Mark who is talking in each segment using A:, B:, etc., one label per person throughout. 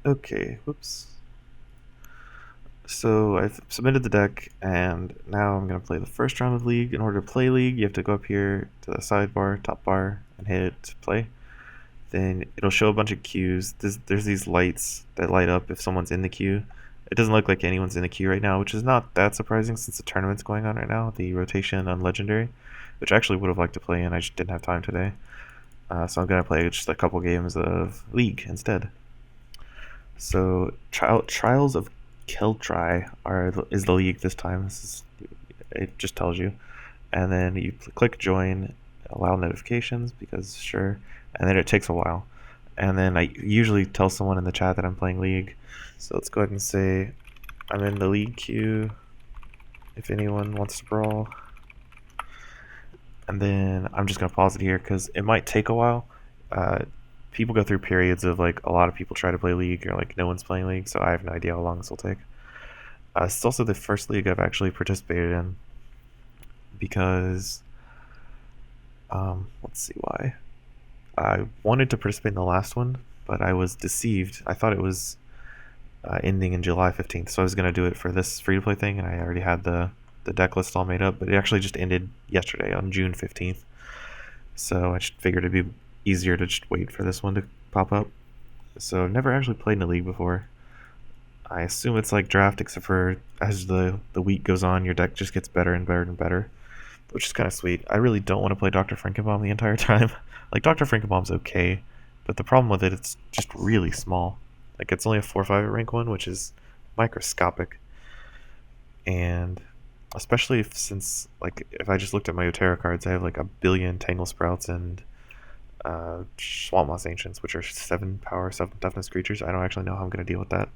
A: Okay, whoops. So I've submitted the deck, and now I'm going to play the first round of League. In order to play League, you have to go up here to the sidebar, top bar, and hit play. Then it'll show a bunch of queues. There's these lights that light up if someone's in the queue. It doesn't look like anyone's in the queue right now, which is not that surprising since the tournament's going on right now, the rotation on Legendary, which I actually would have liked to play in. I just didn't have time today. So I'm going to play just a couple games of League instead. So Trials of Keltry is the league this time. It just tells you, and then you click join, allow notifications because sure, and then it takes a while, and then I usually tell someone in the chat that I'm playing League. So let's go ahead and say I'm in the League queue. If anyone wants to brawl, and then I'm just gonna pause it here because it might take a while. People go through periods of like a lot of people try to play League or like no one's playing League, so I have no idea how long this will take. It's also the first League I've actually participated in because let's see why. I wanted to participate in the last one, but I was deceived. I thought it was ending in July 15th, so I was going to do it for this free to play thing, and I already had the deck list all made up, but it actually just ended yesterday on June 15th. So I just figured it'd be easier to just wait for this one to pop up. So I've never actually played in a league before. I assume it's like draft, except for as the week goes on, your deck just gets better and better and better, which is kind of sweet. I really don't want to play Dr. Frankenbaum the entire time. Like, Dr. Frankenbaum's okay, but the problem with it's just really small. Like, it's only a 4-5 at rank 1, which is microscopic. And especially since, like, if I just looked at my Otera cards, I have like a billion Tangle Sprouts and Swamp Moss Ancients, which are 7 power, 7 toughness creatures. I don't actually know how I'm going to deal with that.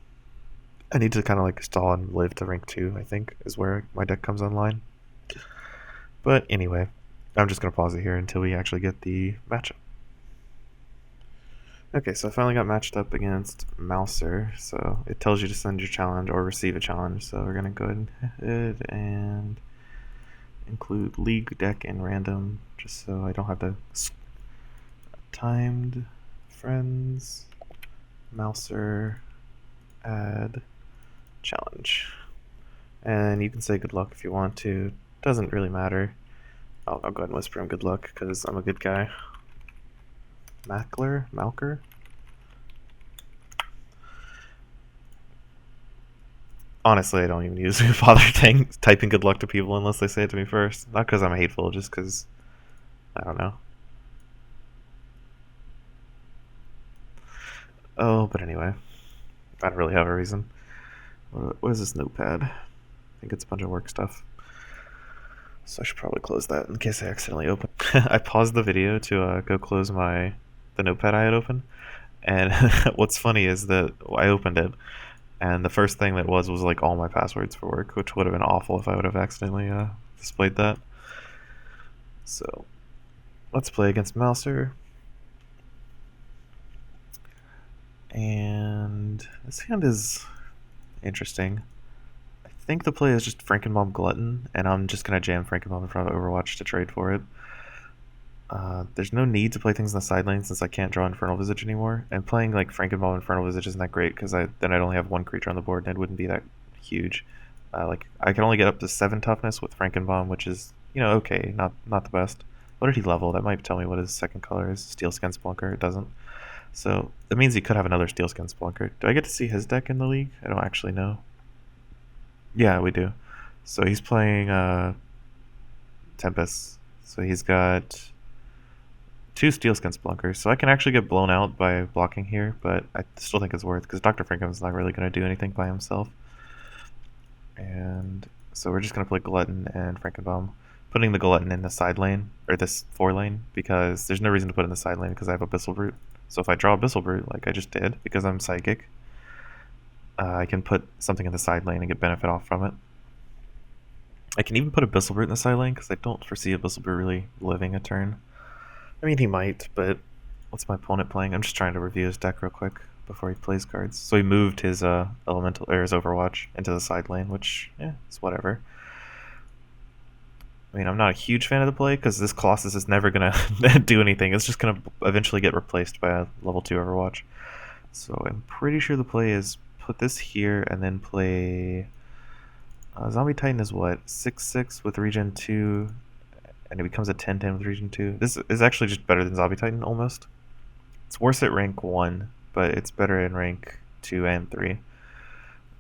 A: I need to kind of like stall and live to rank 2, I think, is where my deck comes online. But anyway, I'm just going to pause it here until we actually get the matchup. Okay, so I finally got matched up against Mouser, so it tells you to send your challenge or receive a challenge, so we're going to go ahead and include League, deck, and random, just so I don't have to timed friends, Mouser, add challenge. And you can say good luck if you want to. Doesn't really matter. I'll go ahead and whisper him good luck because I'm a good guy. Malker? Honestly, I don't even usually bother typing good luck to people unless they say it to me first. Not because I'm hateful, just because, I don't know. Oh, but anyway. I don't really have a reason. What is this notepad? I think it's a bunch of work stuff. So I should probably close that in case I accidentally open. I paused the video to go close the notepad I had open, and what's funny is that I opened it, and the first thing that was like all my passwords for work, which would have been awful if I would have accidentally displayed that. So let's play against Mouser. And this hand is interesting. I think the play is just Frankenbaum Glutton, and I'm just going to jam Frankenbaum in front of Overwatch to trade for it. There's no need to play things in the side lane since I can't draw Infernal Visage anymore, and playing like Frankenbaum Infernal Visage isn't that great because then I'd only have one creature on the board and it wouldn't be that huge. Like I can only get up to 7 toughness with Frankenbaum, which is okay, not the best. What did he level? That might tell me what his second color is. Steelskin Splunker. It doesn't. So that means he could have another Steelskin Splunker. Do I get to see his deck in the league? I don't actually know. Yeah, we do. So he's playing Tempest. So he's got 2 Steelskin Splunkers. So I can actually get blown out by blocking here, but I still think it's worth because Dr. Franken's not really going to do anything by himself. And so we're just going to play Glutton and Frankenbaum, putting the Glutton in the side lane, or this 4 lane, because there's no reason to put it in the side lane because I have Abyssal Brute. So if I draw Abyssal Brute, like I just did, because I'm Psychic, I can put something in the side lane and get benefit off from it. I can even put Abyssal Brute in the side lane because I don't foresee Abyssal Brute really living a turn. I mean, he might, but what's my opponent playing? I'm just trying to review his deck real quick before he plays cards. So he moved his elemental or his Overwatch into the side lane, which it's whatever. I mean, I'm not a huge fan of the play because this Colossus is never gonna do anything. It's just gonna eventually get replaced by a level 2 Overwatch. So I'm pretty sure the play is put this here and then play Zombie Titan is what? 6/6 with regen 2, and it becomes a 10/10 with regen 2. This is actually just better than Zombie Titan almost. It's worse at rank 1, but it's better in rank 2 and 3.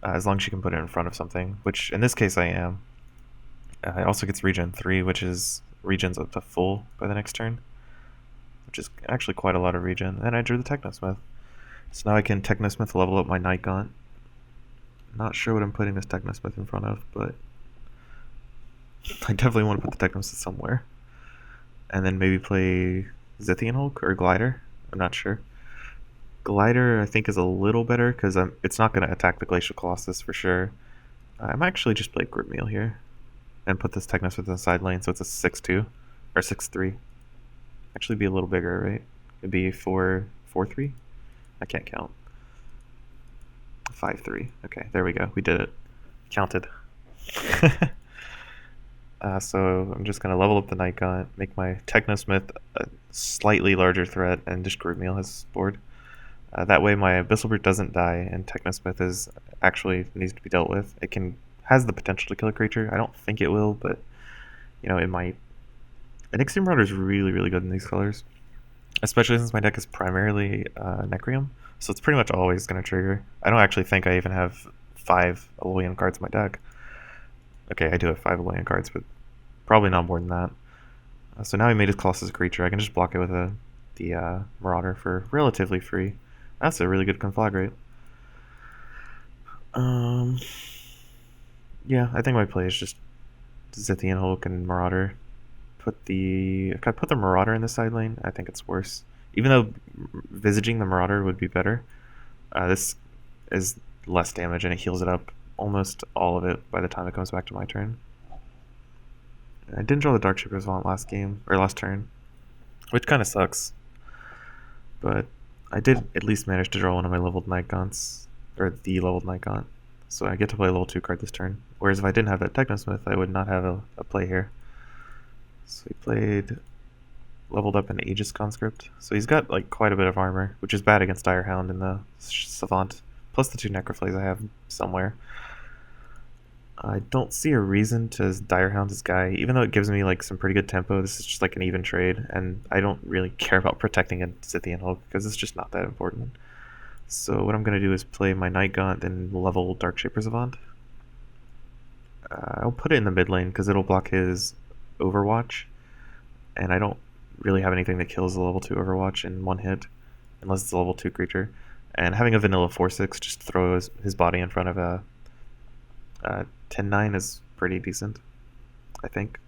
A: As long as you can put it in front of something, which in this case I am. It also gets regen 3, which is regens up to full by the next turn, which is actually quite a lot of regen. And I drew the Technosmith. So now I can Technosmith level up my Night Gaunt. Not sure what I'm putting this Technosmith in front of, but I definitely want to put the Technosmith somewhere. And then maybe play Zithian Hulk or Glider. I'm not sure. Glider I think is a little better because it's not going to attack the Glacial Colossus for sure. I might actually just play Gripmeal here and put this Technosmith in the side lane so it's a 6/2 or 6/3. Actually be a little bigger, right? It'd be 4/3. I can't count. 5/3. Okay, there we go. We did it. Counted. So I'm just gonna level up the Night Gaunt, make my Technosmith a slightly larger threat, and just Gripmeal his board. That way my Abyssal Brute doesn't die, and Technosmith is actually needs to be dealt with. It has the potential to kill a creature. I don't think it will, but it might. And Extreme Marauder is really, really good in these colors, especially since my deck is primarily Necrium, so it's pretty much always going to trigger. I don't actually think I even have 5 Alolan cards in my deck. Okay, I do have 5 Alolan cards, but probably not more than that. So now I made his Colossus a creature. I can just block it with the Marauder for relatively free. That's a really good Conflagrate. Yeah, I think my play is just Zithian Hulk and Marauder. If I put the Marauder in the side lane, I think it's worse. Even though Visaging the Marauder would be better, this is less damage and it heals it up almost all of it by the time it comes back to my turn. I didn't draw the Darkshaper Savant last turn, which kind of sucks. But I did at least manage to draw one of my leveled Night Gaunts, or the leveled Night Gaunt. So I get to play a level 2 card this turn. Whereas if I didn't have that Technosmith, I would not have a play here. So he leveled up an Aegis Conscript. So he's got like quite a bit of armor, which is bad against Direhound and the Savant, plus the 2 Necroflays I have somewhere. I don't see a reason to Direhound this guy, even though it gives me like some pretty good tempo. This is just like an even trade, and I don't really care about protecting a Zithian Hulk because it's just not that important. So what I'm going to do is play my Night Gaunt, then level Darkshaper Savant. I'll put it in the mid lane because it'll block his Overwatch, and I don't really have anything that kills the level 2 Overwatch in one hit, unless it's a level 2 creature. And having a vanilla 4/6 just throws his body in front of a 10/9 is pretty decent, I think.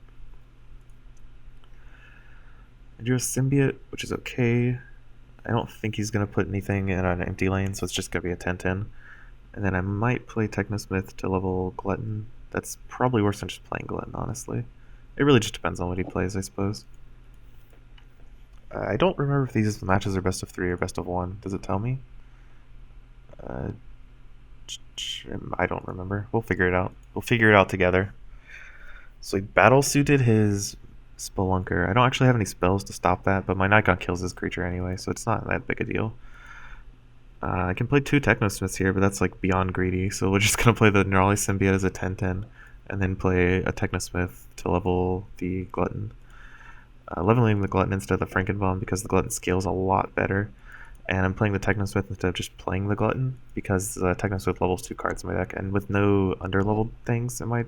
A: I drew a Symbiote, which is okay. I don't think he's going to put anything in an empty lane, so it's just going to be a 10/10. And then I might play Technosmith to level Glutton. That's probably worse than just playing Glutton, honestly. It really just depends on what he plays, I suppose. I don't remember if these matches are best of 3 or best of 1. Does it tell me? I don't remember. We'll figure it out. We'll figure it out together. So he battle suited his Spelunker. I don't actually have any spells to stop that, but my Night Gaunt kills this creature anyway, so it's not that big a deal. I can play 2 Technosmiths here, but that's like beyond greedy, so we're just going to play the Neurali Symbiote as a 10/10, and then play a Technosmith to level the Glutton. Leveling the Glutton instead of the Frankenbomb because the Glutton scales a lot better, and I'm playing the Technosmith instead of just playing the Glutton because the Technosmith levels 2 cards in my deck, and with no underleveled things in my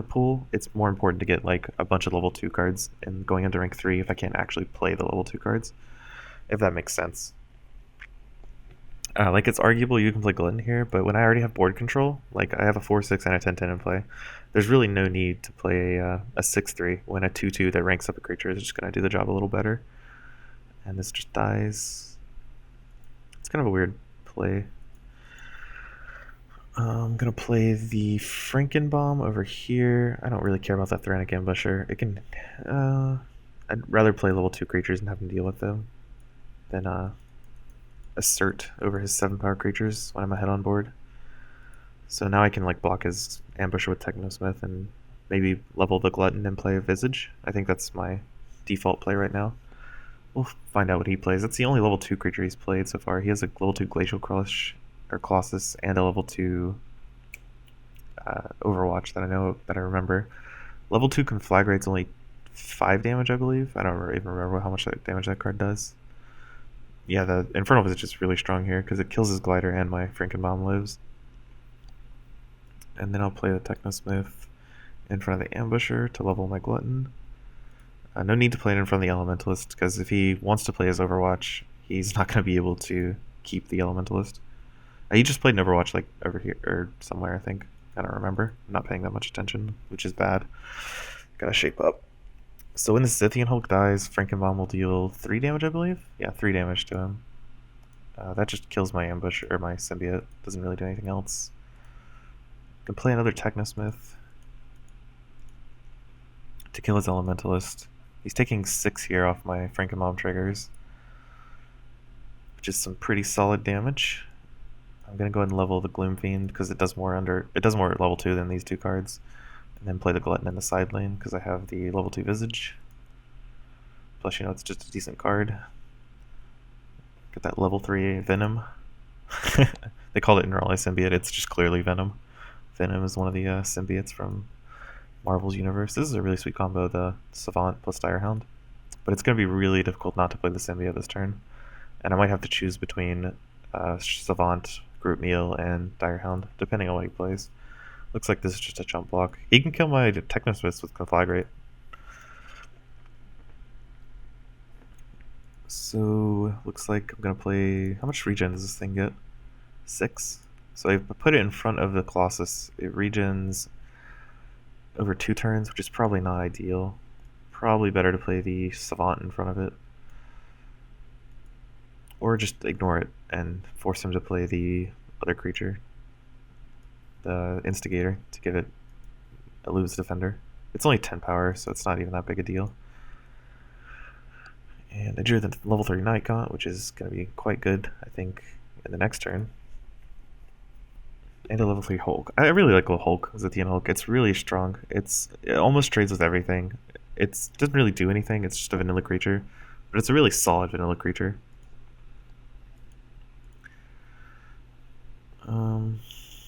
A: pool, it's more important to get like a bunch of level 2 cards and going into rank 3 if I can't actually play the level 2 cards, if that makes sense. Like it's arguable you can play Glutton here, but when I already have board control, like I have a 4/6 and a 10/10 in play, there's really no need to play a 6/3 when a 2/2 that ranks up a creature is just going to do the job a little better. And this just dies. It's kind of a weird play. I'm going to play the Frankenbomb over here. I don't really care about that Thoranic Ambusher. It can... I'd rather play level 2 creatures and have him deal with them than assert over his 7-power creatures when I'm ahead on board. So now I can like block his Ambusher with Technosmith and maybe level the Glutton and play a Visage. I think that's my default play right now. We'll find out what he plays. That's the only level 2 creature he's played so far. He has a level 2 Glacial Crush, or Colossus, and a level 2 Overwatch that I remember. Level 2 Conflagrate's only 5 damage, I believe. I don't even remember how much damage that card does. Yeah, the Infernal Visage is really strong here because it kills his Glider and my Frankenbaum lives. And then I'll play the Technosmith in front of the Ambusher to level my Glutton. No need to play it in front of the Elementalist because if he wants to play his Overwatch, he's not going to be able to keep the Elementalist. He just played an Overwatch like over here or somewhere, I think. I don't remember. I'm not paying that much attention, which is bad. Gotta shape up. So when the Zithian Hulk dies, Frankenbaum will deal 3 damage, I believe? Yeah, 3 damage to him. That just kills my ambush, or my symbiote. Doesn't really do anything else. Can play another Technosmith to kill his Elementalist. He's taking 6 here off my Frankenbaum triggers, which is some pretty solid damage. I'm gonna go ahead and level the Gloom Fiend because it does more at level 2 than these 2 cards. And then play the Glutton in the side lane because I have the level 2 Visage. Plus, it's just a decent card. Get that level 3 Venom. They called it Neurali Symbiote, it's just clearly Venom. Venom is one of the symbiotes from Marvel's universe. This is a really sweet combo, the Savant plus Direhound. But it's going to be really difficult not to play the symbiote this turn. And I might have to choose between Savant, Group Meal, and Direhound, depending on what he plays. Looks like this is just a chump block. He can kill my Technosmiths with Conflagrate. So, looks like I'm going to play... How much regen does this thing get? 6? So I put it in front of the Colossus. It regens over 2 turns, which is probably not ideal. Probably better to play the Savant in front of it. Or just ignore it and force him to play the other creature. The Instigator, to give it a lose defender. It's only 10 power, so it's not even that big a deal. And I drew the level 3 Nightgaunt, which is going to be quite good, I think, in the next turn. And a level 3 Hulk. I really like the Hulk, Zithian Hulk. It's really strong. It almost trades with everything. It doesn't really do anything, it's just a vanilla creature. But it's a really solid vanilla creature.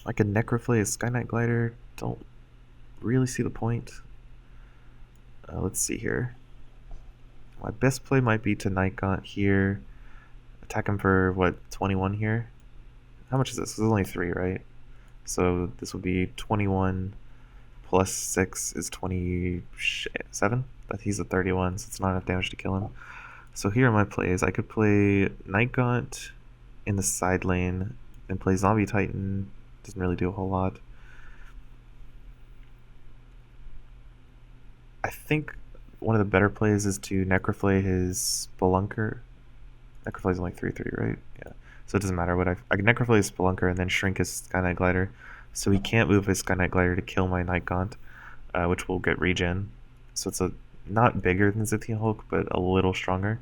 A: I could Necroflay a Skyknight Glider. Don't really see the point. Let's see here. My best play might be to Nightgaunt here. Attack him for, 21 here? How much is this? This is only 3, right? So this would be 21 plus 6 is 27? But he's a 31, so it's not enough damage to kill him. So here are my plays. I could play Nightgaunt in the side lane and play Zombie Titan. Doesn't really do a whole lot. I think one of the better plays is to Necroflay his Spelunker. Necroflay's only 3/3, right? Yeah. So it doesn't matter what I can Necroflay his Spelunker and then shrink his Skyknight Glider. So he can't move his Skyknight Glider to kill my Nightgaunt, which will get regen. So it's not bigger than Zithian Hulk, but a little stronger.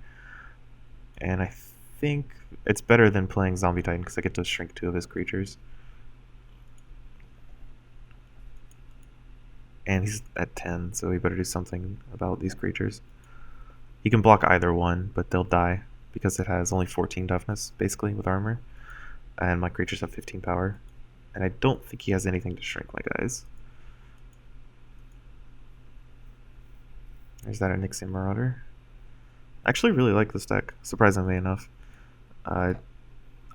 A: And I think it's better than playing Zombie Titan because I get to shrink 2 of his creatures. And he's at 10, so we better do something about these creatures. He can block either one, but they'll die because it has only 14 toughness, basically, with armor. And my creatures have 15 power. And I don't think he has anything to shrink my guys. There's that Onyxian Marauder. I actually really like this deck, surprisingly enough. I'm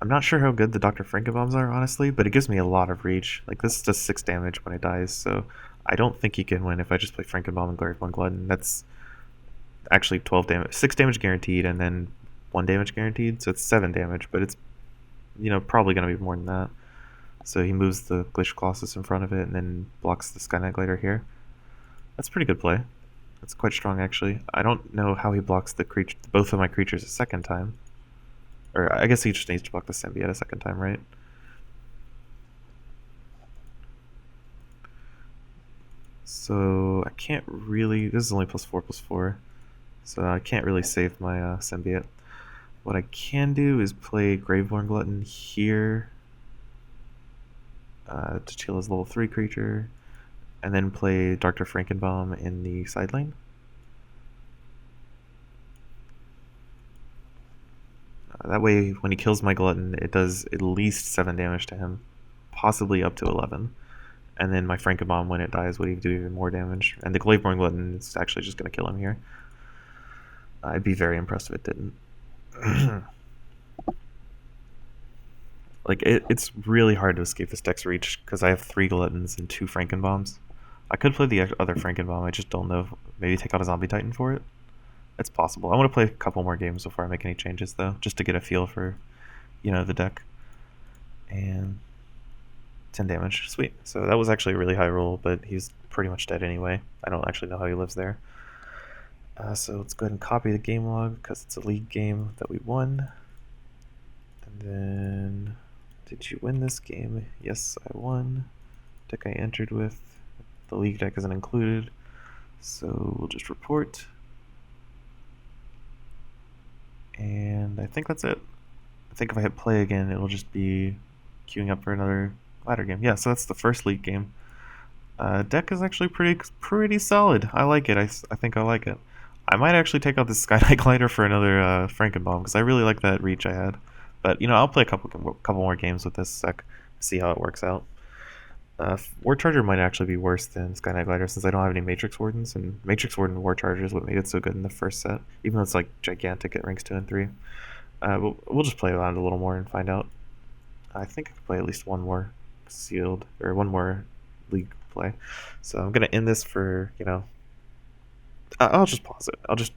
A: not sure how good the Dr. Frankenbaums are, honestly, but it gives me a lot of reach. Like, this does 6 damage when it dies, so I don't think he can win if I just play Frankenbaum and Glare 1 Glutton. That's actually 12 damage, 6 damage guaranteed, and then 1 damage guaranteed, so it's 7 damage, but it's, probably going to be more than that. So he moves the Glacial Colossus in front of it and then blocks the Skyknight Glider here. That's pretty good play. That's quite strong, actually. I don't know how he blocks both of my creatures a second time. Or I guess he just needs to block the symbiote a second time, right? So I can't really... This is only +4/+4. So I can't really save my symbiote. What I can do is play Graveborn Glutton here to kill his level 3 creature. And then play Dr. Frankenbaum in the side lane. That way, when he kills my Glutton, it does at least 7 damage to him, possibly up to 11. And then my Frankenbomb, when it dies, would do even more damage. And the Glaveborn Glutton is actually just going to kill him here. I'd be very impressed if it didn't. Like, it's really hard to escape this deck's reach, because I have 3 Gluttons and 2 Frankenbombs. I could play the other Frankenbomb, I just don't know. Maybe take out a Zombie Titan for it? It's possible. I want to play a couple more games before I make any changes, though, just to get a feel for, the deck. And 10 damage. Sweet. So that was actually a really high roll, but he's pretty much dead anyway. I don't actually know how he lives there. So let's go ahead and copy the game log, because it's a league game that we won. And then, did you win this game? Yes, I won. Deck I entered with. The league deck isn't included. So we'll just report. And I think that's it. I think if I hit play again, it'll just be queuing up for another ladder game. Yeah, so that's the first league game. Deck is actually pretty solid. I like it. I think I like it. I might actually take out this Skyknight Glider for another Frankenbomb, because I really like that reach I had. But, I'll play a couple more games with this deck, see how it works out. War Charger might actually be worse than Skyknight Glider, since I don't have any Matrix Wardens, and Matrix Warden War Charger is what made it so good in the first set, even though it's like gigantic at ranks 2 and 3. We'll just play around a little more and find out. I think I could play at least one more sealed, or one more league play. So I'm going to end this for, I'll just pause it. I'll just,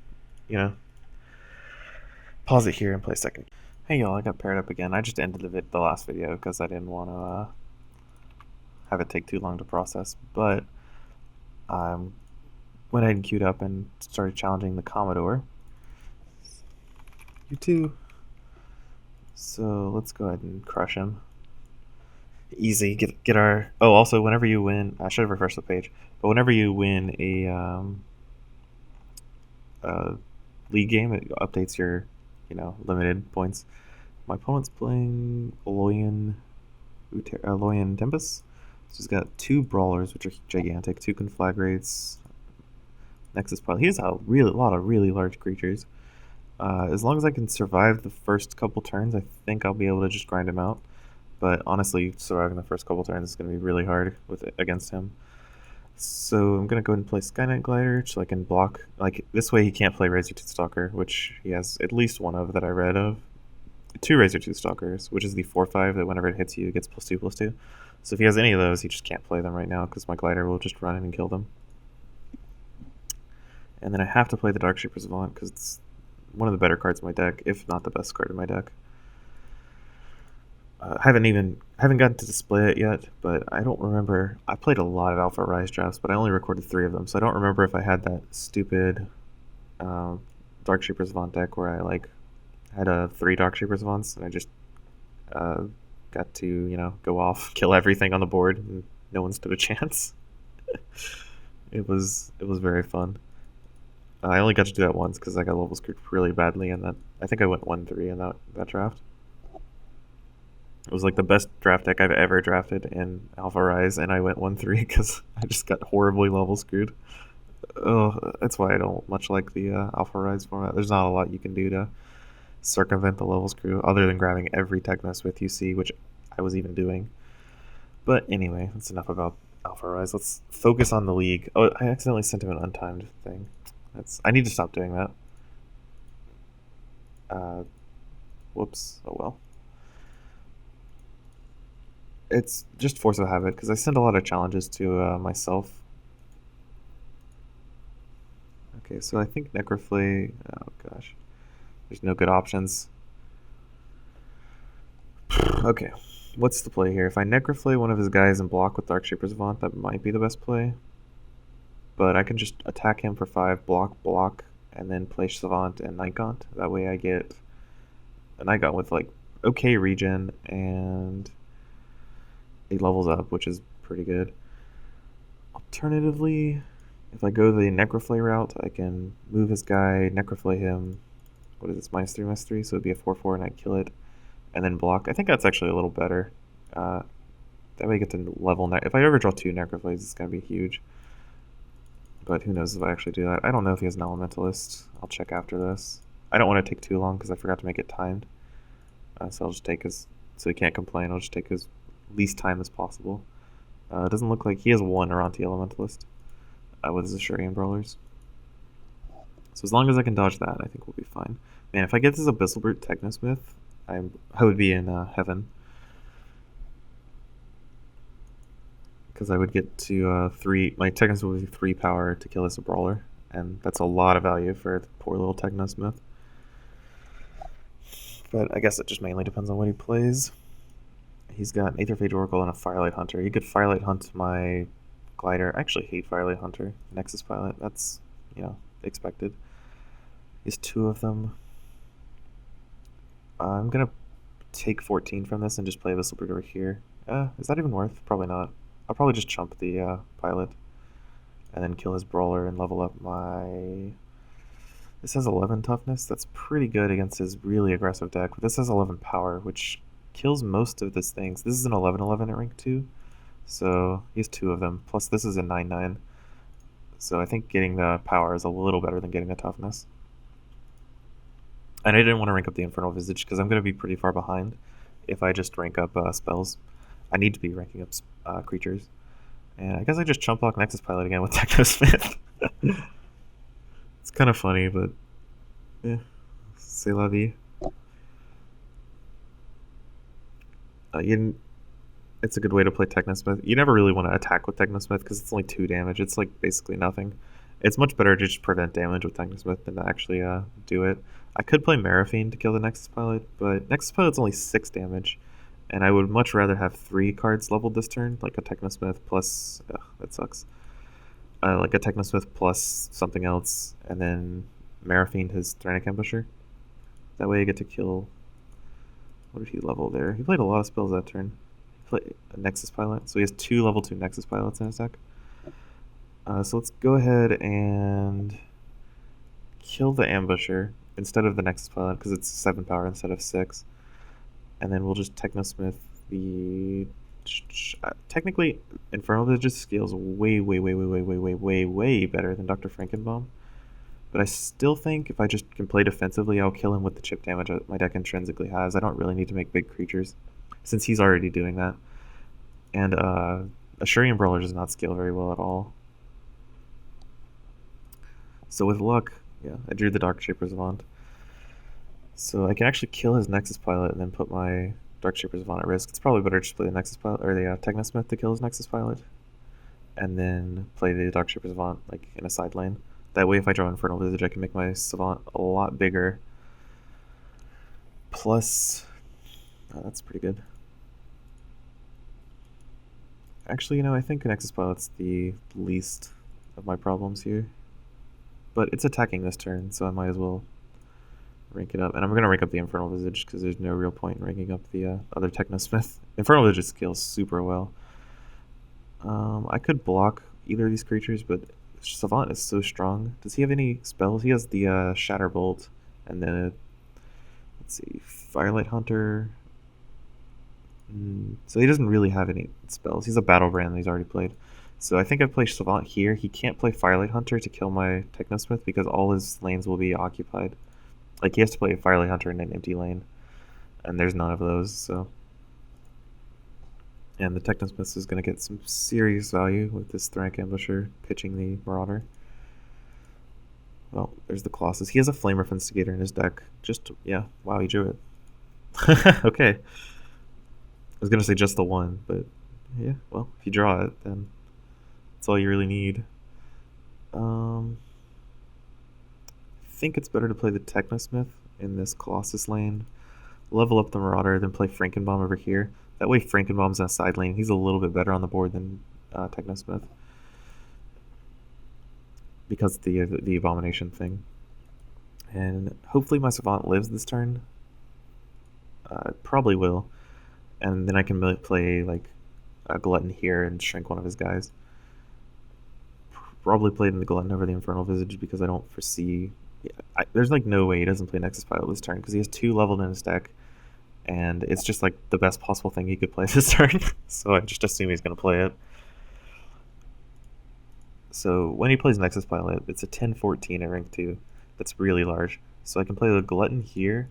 A: pause it here and play a second. Hey y'all, I got paired up again. I just ended the last video because I didn't want to have it take too long to process, but I went ahead and queued up and started challenging the Commodore. You too. So let's go ahead and crush him. Easy. Get our. Oh, also, whenever you win, I should have refreshed the page. But whenever you win a league game, it updates your, limited points. My opponent's playing Aloyan Tempest. So he's got 2 Brawlers, which are gigantic, 2 Conflagrates, Nexus Pilot. He has a lot of really large creatures. As long as I can survive the first couple turns, I think I'll be able to just grind him out. But honestly, surviving the first couple turns is going to be really hard against him. So I'm going to go ahead and play Skyknight Glider so I can block. Like, this way he can't play Razortooth Stalker, which he has at least one of that I read of. 2 Razortooth Stalkers, which is the 4/5 that whenever it hits you, it gets +2/+2. So if he has any of those, he just can't play them right now because my Glider will just run in and kill them. And then I have to play the Darkshaper Savant because it's one of the better cards in my deck, if not the best card in my deck. Haven't gotten to display it yet, but I don't remember. I played a lot of Alpha Rise drafts, but I only recorded 3 of them, so I don't remember if I had that stupid Darkshaper Savant deck where I had 3 Darkshaper Savants and I just got to go off, kill everything on the board, and no one stood a chance. It was very fun. I only got to do that once because I got level screwed really badly, and I think I went 1-3 in that draft. It was like the best draft deck I've ever drafted in Alpha Rise, and I went 1-3 because I just got horribly level screwed. Oh, that's why I don't much like the Alpha Rise format. There's not a lot you can do to circumvent the level screw other than grabbing every Technosmith you see, which I was even doing. But anyway, that's enough about Alpha Rise. Let's focus on the league. Oh, I accidentally sent him an untimed thing. I need to stop doing that. Whoops. Oh well. It's just force of habit because I send a lot of challenges to myself. Okay, so I think Necroflay. Oh gosh, there's no good options. Okay, what's the play here? If I Necroflay one of his guys and block with Darkshaper Savant, that might be the best play. But I can just attack him for 5, block, and then play Savant and Nightgaunt. That way I get a Nightgaunt with okay regen, and he levels up, which is pretty good. Alternatively, if I go the Necroflay route, I can move his guy, Necroflay him. What is this, -3/-3? So it'd be a 4/4 and I kill it, and then block. I think that's actually a little better. That way I get to level. If I ever draw 2 Necroflays, it's going to be huge. But who knows if I actually do that. I don't know if he has an Elementalist. I'll check after this. I don't want to take too long because I forgot to make it timed. So I'll just take his. So he can't complain. I'll just take his least time as possible. It doesn't look like he has one Aranti Elementalist with his Ashurian Brawlers. So as long as I can dodge that, I think we'll be fine. Man, if I get this Abyssal Brute Technosmith, I would be in heaven. Because I would get to 3... My Technosmith would be 3 power to kill this Brawler. And that's a lot of value for the poor little Technosmith. But I guess it just mainly depends on what he plays. He's got an Aetherphage Oracle and a Firelight Hunter. He could Firelight Hunt my Glider. I actually hate Firelight Hunter. Nexus Pilot. That's, expected. He has 2 of them. I'm going to take 14 from this and just play Abyssal Brute over here. Is that even worth? Probably not. I'll probably just chump the Pilot and then kill his Brawler and level up my... This has 11 toughness. That's pretty good against his really aggressive deck. But this has 11 power, which kills most of his things. This is an 11/11 at rank 2. So he has 2 of them. Plus this is a 9/9. So I think getting the power is a little better than getting the toughness. And I didn't want to rank up the Infernal Visage because I'm going to be pretty far behind if I just rank up spells. I need to be ranking up creatures. And I guess I just chump block Nexus Pilot again with Technosmith. It's kind of funny, but yeah, c'est la vie. It's a good way to play Technosmith. You never really want to attack with Technosmith because it's only 2 damage. It's like basically nothing. It's much better to just prevent damage with Technosmith than to actually do it. I could play Maraphine to kill the Nexus Pilot, but Nexus Pilot's only 6 damage, and I would much rather have 3 cards leveled this turn, like a Technosmith plus... that sucks. Like a Technosmith plus something else, and then Maraphine his Tyrannic Ambusher. That way I get to kill... What did he level there? He played a lot of spells that turn. He played a Nexus Pilot, so he has 2 level 2 Nexus Pilots in his deck. So let's go ahead and kill the Ambusher instead of the Nexus Pilot, because it's 7 power instead of 6. And then we'll just Technosmith the... Technically, Infernal Visage scales way better than Dr. Frankenbaum. But I still think if I just can play defensively, I'll kill him with the chip damage that my deck intrinsically has. I don't really need to make big creatures, since he's already doing that. And Ashurian Brawler does not scale very well at all. So with luck, yeah, I drew the Darkshaper's Avant. So I can actually kill his Nexus Pilot and then put my Darkshaper's Avant at risk. It's probably better to just play the Nexus Pilot, or the Technosmith to kill his Nexus Pilot, and then play the Darkshaper's Avant like in a side lane. That way, if I draw Infernal Visage, I can make my Savant a lot bigger. Plus, that's pretty good. Actually, I think Nexus Pilot's the least of my problems here. But it's attacking this turn, so I might as well rank it up. And I'm going to rank up the Infernal Visage because there's no real point in ranking up the other Technosmith. Infernal Visage scales super well. I could block either of these creatures, but Savant is so strong. Does he have any spells? He has the Shatterbolt, and then, let's see, Firelight Hunter. So he doesn't really have any spells. He's a Battle Brand that he's already played. So I think I'd play Savant here. He can't play Firelight Hunter to kill my Technosmith because all his lanes will be occupied. Like, he has to play a Firelight Hunter in an empty lane, and there's none of those, so... And the Technosmith is going to get some serious value with this Tyrannic Ambusher pitching the Marauder. Well, there's the Colossus. He has a Flame Earth Instigator in his deck. Yeah, wow, he drew it. Okay. I was going to say just the one, but yeah, well, if you draw it, then that's all you really need. I think it's better to play the Technosmith in this Colossus lane, level up the Marauder, then play Frankenbaum over here. That way Frankenbaum's in a side lane. He's a little bit better on the board than Technosmith. Because of the Abomination thing. And hopefully my Savant lives this turn. Probably will. And then I can play like a Glutton here and shrink one of his guys. Probably played in the Glutton over the Infernal Visage because I don't foresee... there's like no way he doesn't play Nexus Pilot this turn because he has 2 leveled in his deck. And it's just like the best possible thing he could play this turn. So I just assume he's going to play it. So when he plays Nexus Pilot, it's a 10-14 at rank 2. That's really large. So I can play the Glutton here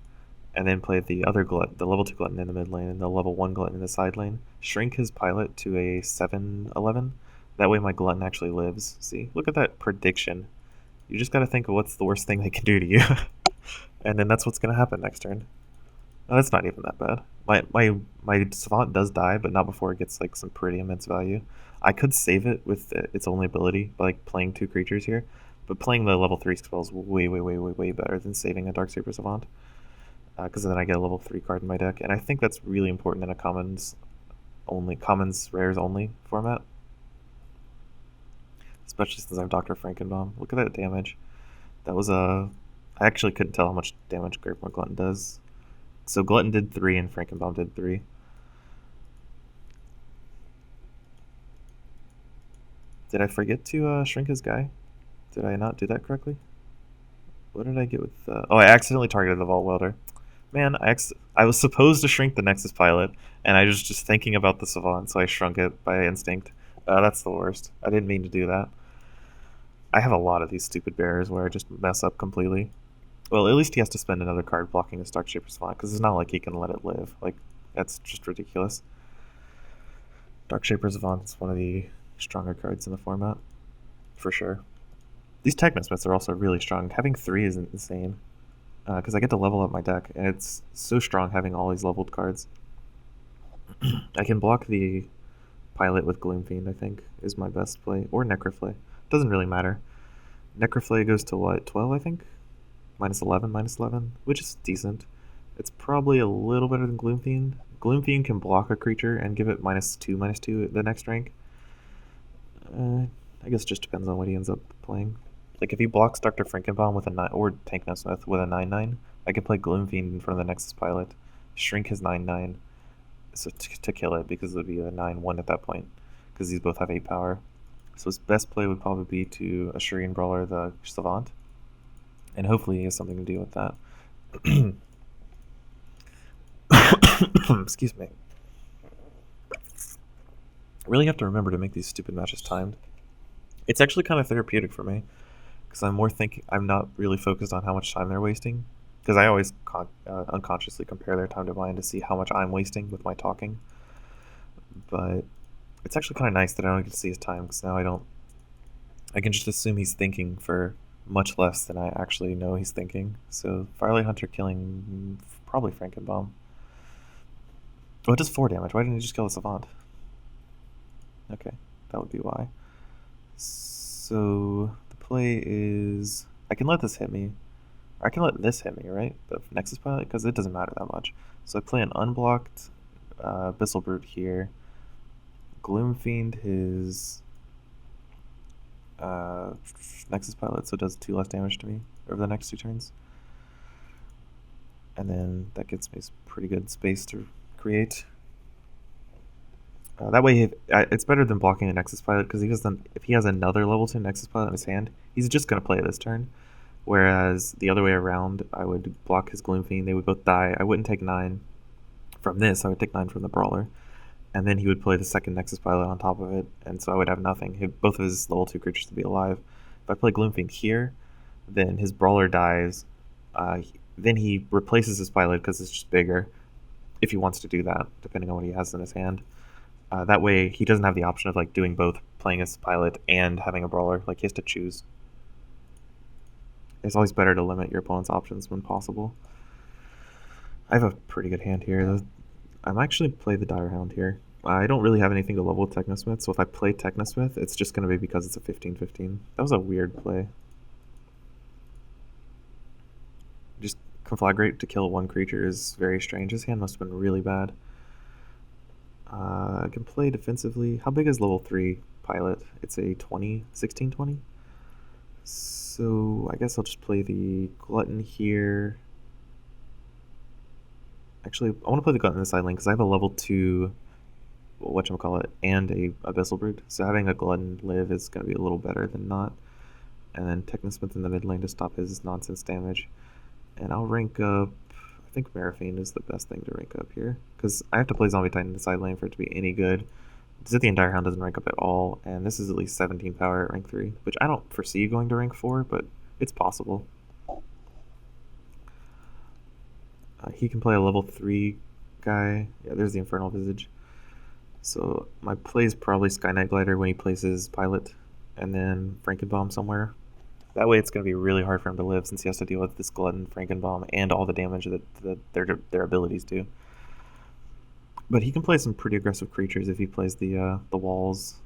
A: and then play the other Glutton, the level 2 Glutton in the mid lane, and the level 1 Glutton in the side lane. Shrink his pilot to a 7/11. That way my Glutton actually lives. See? Look at that prediction. You just gotta think of what's the worst thing they can do to you. And then that's what's gonna happen next turn. Oh, that's not even that bad. My Savant does die, but not before it gets like some pretty immense value. I could save it with its only ability by like playing 2 creatures here, but playing the level 3 spell is way better than saving a Darksaber Savant. Because then I get a level 3 card in my deck, and I think that's really important in a commons rares only format. Especially since I'm Dr. Frankenbaum. Look at that damage. That was a... I actually couldn't tell how much damage Gravemore Glutton does. So Glutton did 3 and Frankenbaum did 3. Did I forget to shrink his guy? Did I not do that correctly? What did I get with... Oh, I accidentally targeted the Vault Welder. Man, I was supposed to shrink the Nexus Pilot, and I was just thinking about the Savant, so I shrunk it by instinct. That's the worst. I didn't mean to do that. I have a lot of these stupid bears where I just mess up completely. Well, at least he has to spend another card blocking his Darkshaper Savant, because it's not like he can let it live. Like, that's just ridiculous. Darkshaper Savant is one of the stronger cards in the format, for sure. These Technosmiths are also really strong. Having 3 is insane, because I get to level up my deck, and it's so strong having all these leveled cards. I can block the Pilot with Gloomfiend, I think, is my best play, or Necroflay. Doesn't really matter. Necroflay goes to what, 12, I think? -11, which is decent. It's probably a little better than Gloomfiend. Gloomfiend can block a creature and give it -2/-2 at the next rank. I guess it just depends on what he ends up playing. Like if he blocks Dr. Frankenbaum with a 9, or Tanknosmith with a 9/9, I could play Gloomfiend in front of the Nexus Pilot, shrink his 9/9 so to kill it, because it would be a 9/1 at that point, because these both have 8 power. So his best play would probably be to Ashurian Brawler the Savant, and hopefully he has something to do with that. Excuse me. I really have to remember to make these stupid matches timed. It's actually kind of therapeutic for me, because I'm not really focused on how much time they're wasting, because I always unconsciously compare their time to mine to see how much I'm wasting with my talking. But it's actually kind of nice that I don't get to see his time, because now I can just assume he's thinking for much less than I actually know he's thinking. So Firelight Hunter killing probably Frankenbaum. Oh, it does 4 damage. Why didn't he just kill the Savant? Okay, that would be why. So the play is I can let this hit me. Or I can let this hit me, right? The Nexus Pilot, because it doesn't matter that much. So I play an unblocked Abyssal Brute here. Gloomfiend his Nexus Pilot, so it does 2 less damage to me over the next 2 turns. And then that gets me pretty good space to create. That way, it's better than blocking a Nexus Pilot, because if he has another level 2 Nexus Pilot in his hand, he's just going to play it this turn. Whereas the other way around, I would block his Gloomfiend, they would both die. I wouldn't take 9 from this, I would take 9 from the Brawler. And then he would play the second Nexus Pilot on top of it, and so I would have nothing. Both of his level 2 creatures to be alive. If I play Gloomfiend here, then his Brawler dies. Then he replaces his Pilot because it's just bigger, if he wants to do that, depending on what he has in his hand. That way, he doesn't have the option of like doing both, playing his Pilot and having a Brawler. Like, he has to choose. It's always better to limit your opponent's options when possible. I have a pretty good hand here. I'm actually play the Dire Hound here. I don't really have anything to level with Technosmith, so if I play Technosmith, it's just going to be because it's a 15/15. That was a weird play. Just Conflagrate to kill 1 creature is very strange. His hand must have been really bad. I can play defensively. How big is level 3 Pilot? It's a 16/20. So I guess I'll just play the Glutton here. Actually, I want to play the Glutton in the side lane because I have a level 2 whatchamacallit and a Abyssal Brute. So having a Glutton live is going to be a little better than not. And then Technosmith in the mid lane to stop his nonsense damage. And I'll rank up... I think Maraphine is the best thing to rank up here, because I have to play Zombie Titan in the side lane for it to be any good. Zithian Dire Hound doesn't rank up at all, and this is at least 17 power at rank 3, which I don't foresee going to rank 4, but it's possible. He can play a level 3 guy. Yeah, there's the Infernal Visage. So my play is probably Skynight Glider when he places Pilot, and then Frankenbomb somewhere. That way it's going to be really hard for him to live since he has to deal with this Glutton, Frankenbomb, and all the damage that their abilities do. But he can play some pretty aggressive creatures if he plays the walls.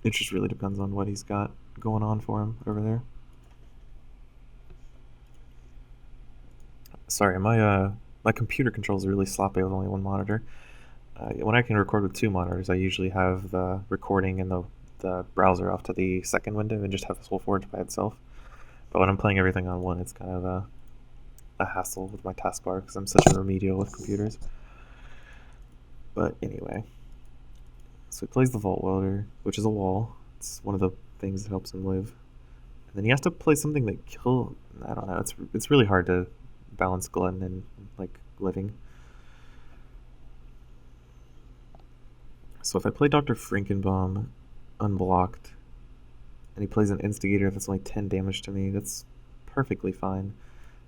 A: It just really depends on what he's got going on for him over there. Sorry, my computer controls are really sloppy with only one monitor. When I can record with two monitors, I usually have the recording and the browser off to the second window and just have SolForge by itself. But when I'm playing everything on one, it's kind of a hassle with my taskbar because I'm such a remedial with computers. But anyway, so he plays the Vault Welder, which is a wall. It's one of the things that helps him live. And then he has to play something that kill. I don't know. It's really hard to balance Glutton and like living. So if I play Dr. Frankenbaum unblocked, and he plays an Instigator that's only 10 damage to me, that's perfectly fine.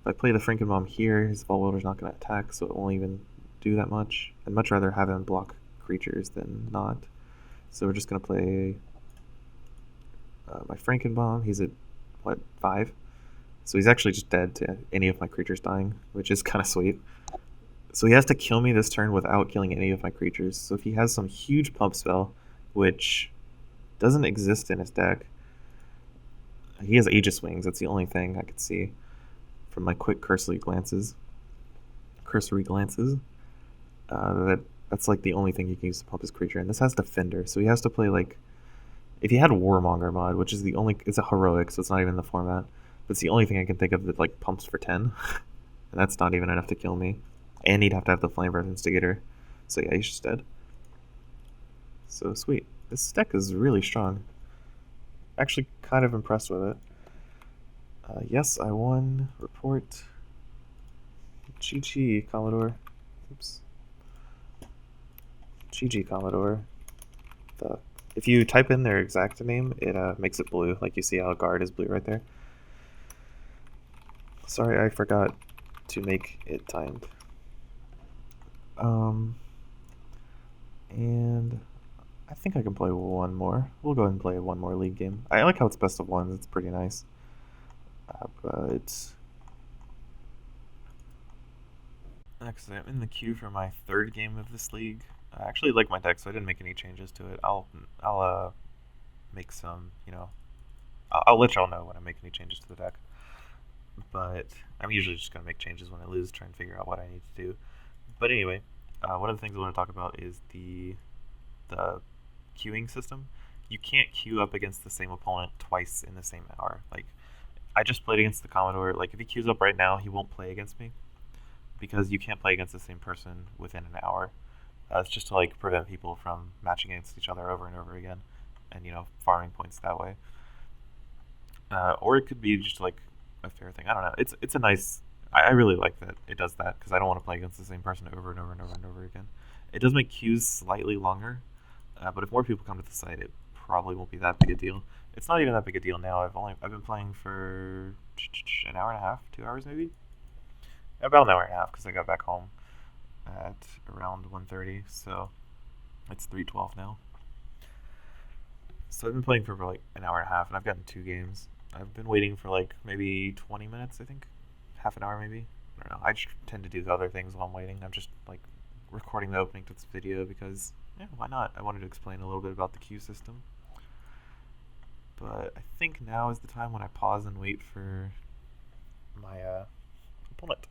A: If I play the Frankenbaum here, his Vault Welder's not going to attack, so it won't even do that much. I'd much rather have him block creatures than not. So we're just going to play my Frankenbaum. He's at, what, 5? So he's actually just dead to any of my creatures dying, which is kind of sweet. So he has to kill me this turn without killing any of my creatures. So if he has some huge pump spell, which doesn't exist in his deck, he has Aegis Wings. That's the only thing I could see from my quick cursory glances. That's like the only thing he can use to pump his creature. And this has Defender, so he has to play like, if he had Warmonger mod, which is the only, it's a heroic, so it's not even the format. But it's the only thing I can think of that like pumps for 10, and that's not even enough to kill me. And he'd have to have the Flame Breath Instigator. So yeah, he's just dead. So sweet. This deck is really strong. Actually, kind of impressed with it. Yes, I won. Report. GG, Commodore. Oops. GG, Commodore. If you type in their exact name, it makes it blue. Like you see how guard is blue right there. Sorry, I forgot to make it timed. And I think I can play one more. We'll go ahead and play one more league game. I like how it's best of ones. It's pretty nice. But next, I'm in the queue for my third game of this league. I actually like my deck, so I didn't make any changes to it. I'll make some, I'll let y'all know when I make any changes to the deck. But I'm usually just gonna make changes when I lose, try and figure out what I need to do. But anyway, one of the things I want to talk about is the queuing system. You can't queue up against the same opponent twice in the same hour. Like, I just played against the Commodore. Like, if he queues up right now, he won't play against me because you can't play against the same person within an hour. It's just to like prevent people from matching against each other over and over again, and farming points that way. Or it could be just like a fair thing. I don't know. It's a nice. I really like that it does that because I don't want to play against the same person over and over and over and over again. It does make queues slightly longer, but if more people come to the site, it probably won't be that big a deal. It's not even that big a deal now. I've been playing for an hour and a half, 2 hours maybe, about an hour and a half because I got back home at around 1:30, so it's 3:12 now. So I've been playing for like an hour and a half, and I've gotten 2 games. I've been waiting for like maybe 20 minutes, I think, half an hour maybe. I don't know. I just tend to do other things while I'm waiting. I'm just like recording the opening to this video because why not? I wanted to explain a little bit about the queue system. But I think now is the time when I pause and wait for my opponent.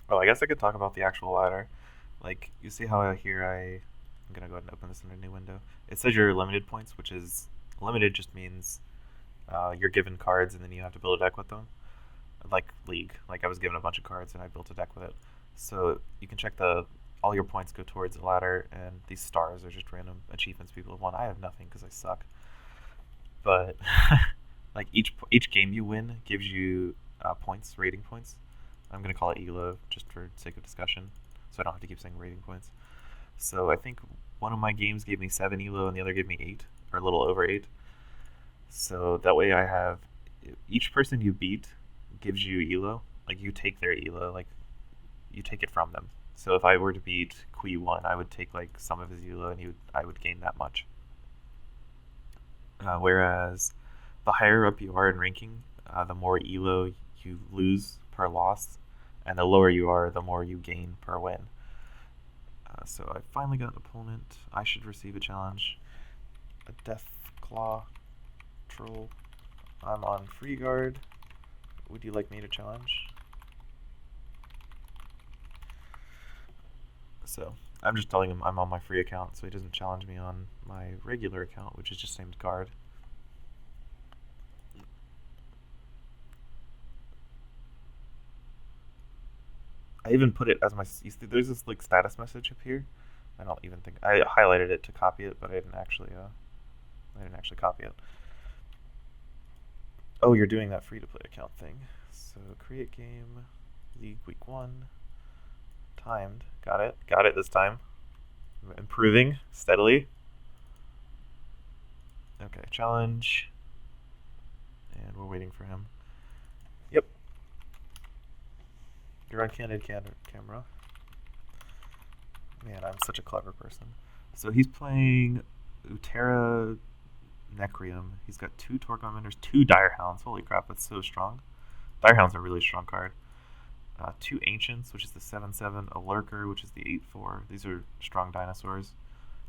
A: Well, I guess I could talk about the actual ladder. Like, you see how here I'm gonna go ahead and open this in a new window. It says your limited points, which is limited just means you're given cards and then you have to build a deck with them. Like League, like I was given a bunch of cards and I built a deck with it. So you can check all your points go towards the ladder, and these stars are just random achievements people have won. I have nothing because I suck. But like each game you win gives you points, rating points. I'm gonna call it ELO just for sake of discussion, so I don't have to keep saying rating points. So I think one of my games gave me 7 ELO and the other gave me 8, or a little over 8. So that way I have each person you beat gives you ELO, like you take their elo, like you take it from them. So if I were to beat Kui 1, I would take like some of his elo, and I would gain that much. Whereas the higher up you are in ranking, the more elo you lose per loss, and the lower you are, the more you gain per win. So I finally got an opponent. I should receive a challenge. A Death Claw Troll. I'm on free guard. Would you like me to challenge? So I'm just telling him I'm on my free account, so he doesn't challenge me on my regular account, which is just named guard. I even put it as my. You see, there's this like status message up here. I don't even think I highlighted it to copy it, but I didn't actually. I didn't actually copy it. Oh, you're doing that free-to-play account thing. So create game, League Week 1, timed. Got it. Got it this time. I'm improving steadily. Okay, challenge. And we're waiting for him. Yep. You're on candid camera. Man, I'm such a clever person. So he's playing Utera Necrium. He's got 2 Torgon Menders, 2 Direhounds. Holy crap, that's so strong. Direhound's a really strong card. 2 Ancients, which is the 7/7. A Lurker, which is the 8/4. These are strong dinosaurs.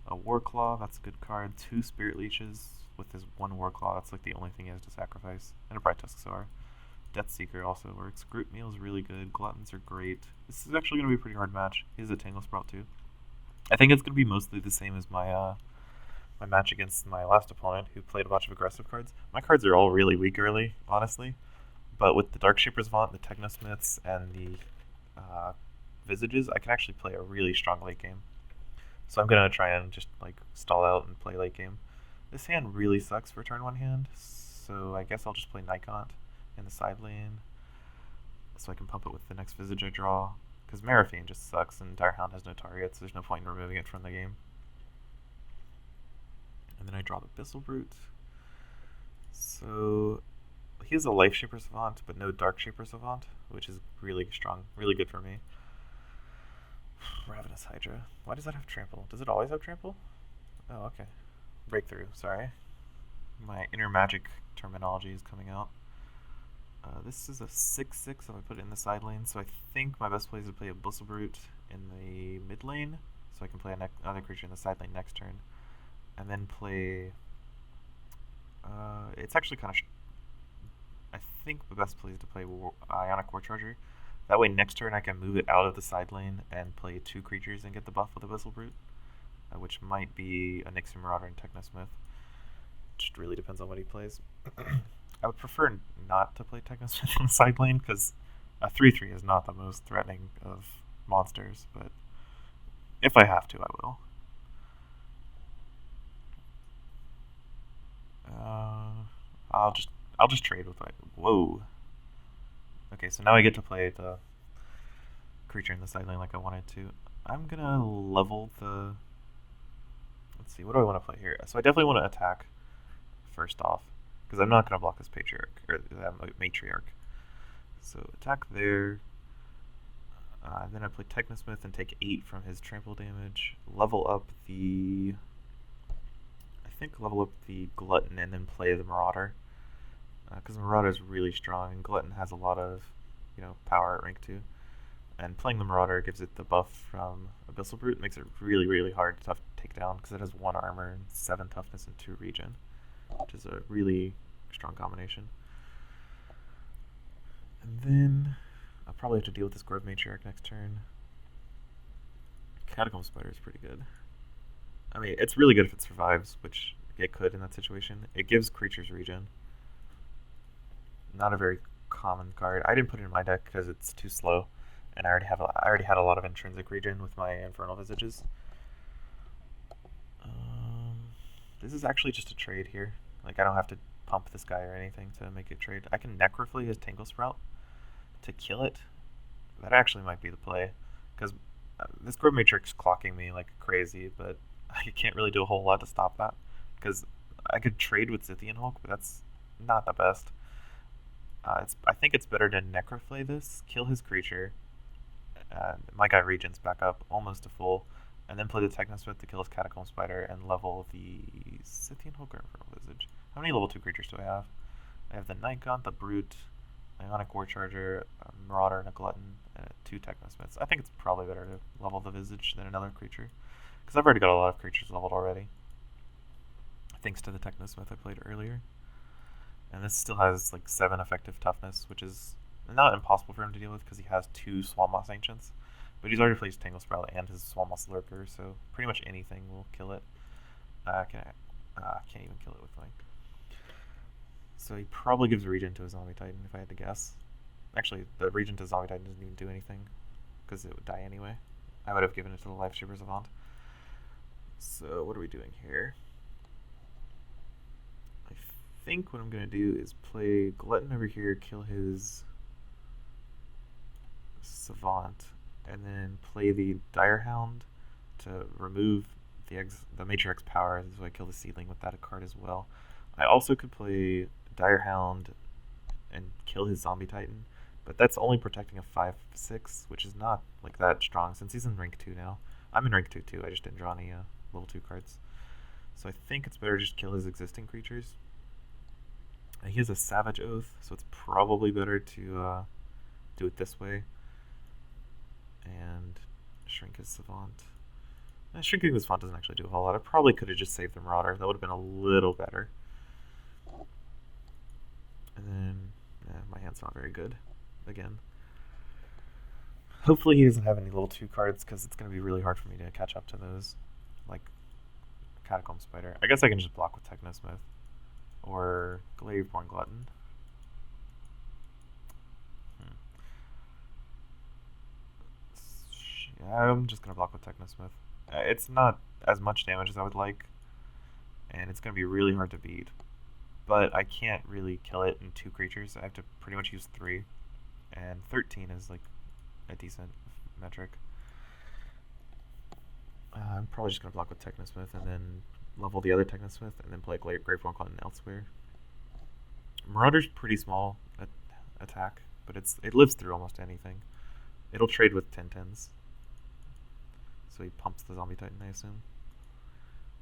A: A Warclaw, that's a good card. 2 Spirit Leeches with his 1 Warclaw. That's like the only thing he has to sacrifice. And a Bright Tusksaur. Death Seeker also works. Group Meal is really good. Gluttons are great. This is actually going to be a pretty hard match. He has a Tangle Sprout too. I think it's going to be mostly the same as my my match against my last opponent, who played a bunch of aggressive cards. My cards are all really weak early, honestly. But with the Darkshaper's Vaunt, the Technosmiths, and the Visages, I can actually play a really strong late game. So I'm going to try and just like stall out and play late game. This hand really sucks for turn 1 hand, so I guess I'll just play Nikont in the side lane, so I can pump it with the next Visage I draw, because Marathene just sucks and Direhound has no targets, so there's no point in removing it from the game. And then I draw the Bissellbrute. So he has a Life Shaper Savant, but no Dark Shaper Savant, which is really strong, really good for me. Ravenous Hydra. Why does that have Trample? Does it always have Trample? Oh, okay. Breakthrough, sorry. My inner magic terminology is coming out. This is a 6/6 if I put it in the side lane, so I think my best play is to play a Bissellbrute in the mid lane, so I can play another creature in the side lane next turn. And then play... it's actually kind of... I think the best play is to play Ionic Warcharger. That way next turn I can move it out of the side lane and play 2 creatures and get the buff with a Bissellbrute, which might be a Nixie Marauder and Technosmith. Just really depends on what he plays. I would prefer not to play Technosmith in the side lane, because a 3/3 is not the most threatening of monsters, but if I have to, I will. I'll just trade with whoa. Okay, so now I get to play the creature in the side lane like I wanted to. I'm gonna level the... Let's see, what do I want to play here? So I definitely want to attack first off, because I'm not gonna block this Patriarch or Matriarch. So attack there. Then I play Technosmith and take 8 from his trample damage. Level up the... I think level up the Glutton and then play the Marauder, because the Marauder is really strong and Glutton has a lot of, power at rank 2. And playing the Marauder gives it the buff from Abyssal Brute, makes it really, really hard to take down because it has 1 armor and 7 toughness and 2 regen, which is a really strong combination. And then I'll probably have to deal with this Grove Matriarch next turn. Catacomb Spider is pretty good. I mean, it's really good if it survives, which it could in that situation. It gives creatures regen. Not a very common card. I didn't put it in my deck because it's too slow, and I already had a lot of intrinsic regen with my Infernal Visages. This is actually just a trade here. Like, I don't have to pump this guy or anything to make it trade. I can Necroflee his Tangle Sprout to kill it. That actually might be the play, because this Grove Matrix clocking me like crazy, but I can't really do a whole lot to stop that, because I could trade with Zithian Hulk, but that's not the best. I think it's better to Necroflay this, kill his creature. My guy Regent's back up almost to full, and then play the Technosmith to kill his Catacomb Spider and level the Scythian Hooker Infernal Visage. How many level 2 creatures do I have? I have the Night Gaunt, the Brute, Ionic War Charger, a Marauder, and a Glutton, and 2 Technosmiths. I think it's probably better to level the Visage than another creature, because I've already got a lot of creatures leveled already, thanks to the Technosmith I played earlier. And this still has like 7 effective toughness, which is not impossible for him to deal with because he has 2 Swamp Ancients. But he's already placed Tangle Sprout and his Swamp Lurker, so pretty much anything will kill it. Can't even kill it with my... So he probably gives Regen to a Zombie Titan, if I had to guess. Actually, the Regen to Zombie Titan doesn't even do anything, because it would die anyway. I would have given it to the Life Strippers Avant. So what are we doing here? I think what I'm going to do is play Glutton over here, kill his Savant, and then play the Direhound to remove the Matriarch's power, so I kill the Seedling with that card as well. I also could play Direhound and kill his Zombie Titan, but that's only protecting a 5/6, which is not like that strong since he's in rank 2 now. I'm in rank 2 too, I just didn't draw any level 2 cards. So I think it's better to just kill his existing creatures. He has a Savage Oath, so it's probably better to do it this way. And shrink his Savant. Shrinking the Savant doesn't actually do a whole lot. I probably could have just saved the Marauder. That would have been a little better. And then, my hand's not very good. Again. Hopefully he doesn't have any level 2 cards, because it's going to be really hard for me to catch up to those. Like Catacomb Spider. I guess I can just block with Technosmith. Or Glaveborn Glutton. Yeah, I'm just going to block with Technosmith. It's not as much damage as I would like, and it's going to be really hard to beat. But I can't really kill it in 2 creatures. I have to pretty much use 3, and 13 is like a decent metric. I'm probably just going to block with Technosmith and then level the other Technosmith and then play Graveborn Glutton elsewhere. Marauder's pretty small attack, but it lives through almost anything. It'll trade with 10/10s. So he pumps the Zombie Titan, I assume.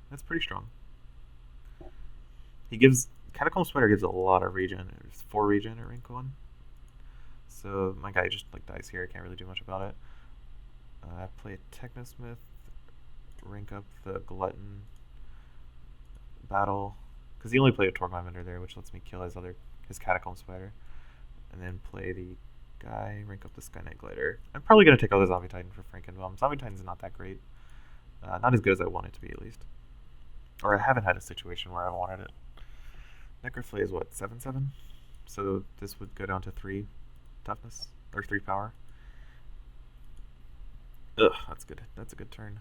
A: That's pretty strong. He gives... Catacomb Spider gives a lot of regen. There's 4 regen at rank 1. So my guy just like dies here. I can't really do much about it. I play a Technosmith. Rank up the Glutton. Battle. Because he only played a Torgmine Vendor there, which lets me kill his Catacomb Spider. And then play the guy, rank up the Skynight Glider. I'm probably going to take out the Zombie Titan for Frankenbaum. Zombie Titan's not that great. Not as good as I want it to be, at least. Or I haven't had a situation where I wanted it. Necroflay is what, 7/7? So this would go down to 3 toughness, or 3 power. Ugh, that's good. That's a good turn.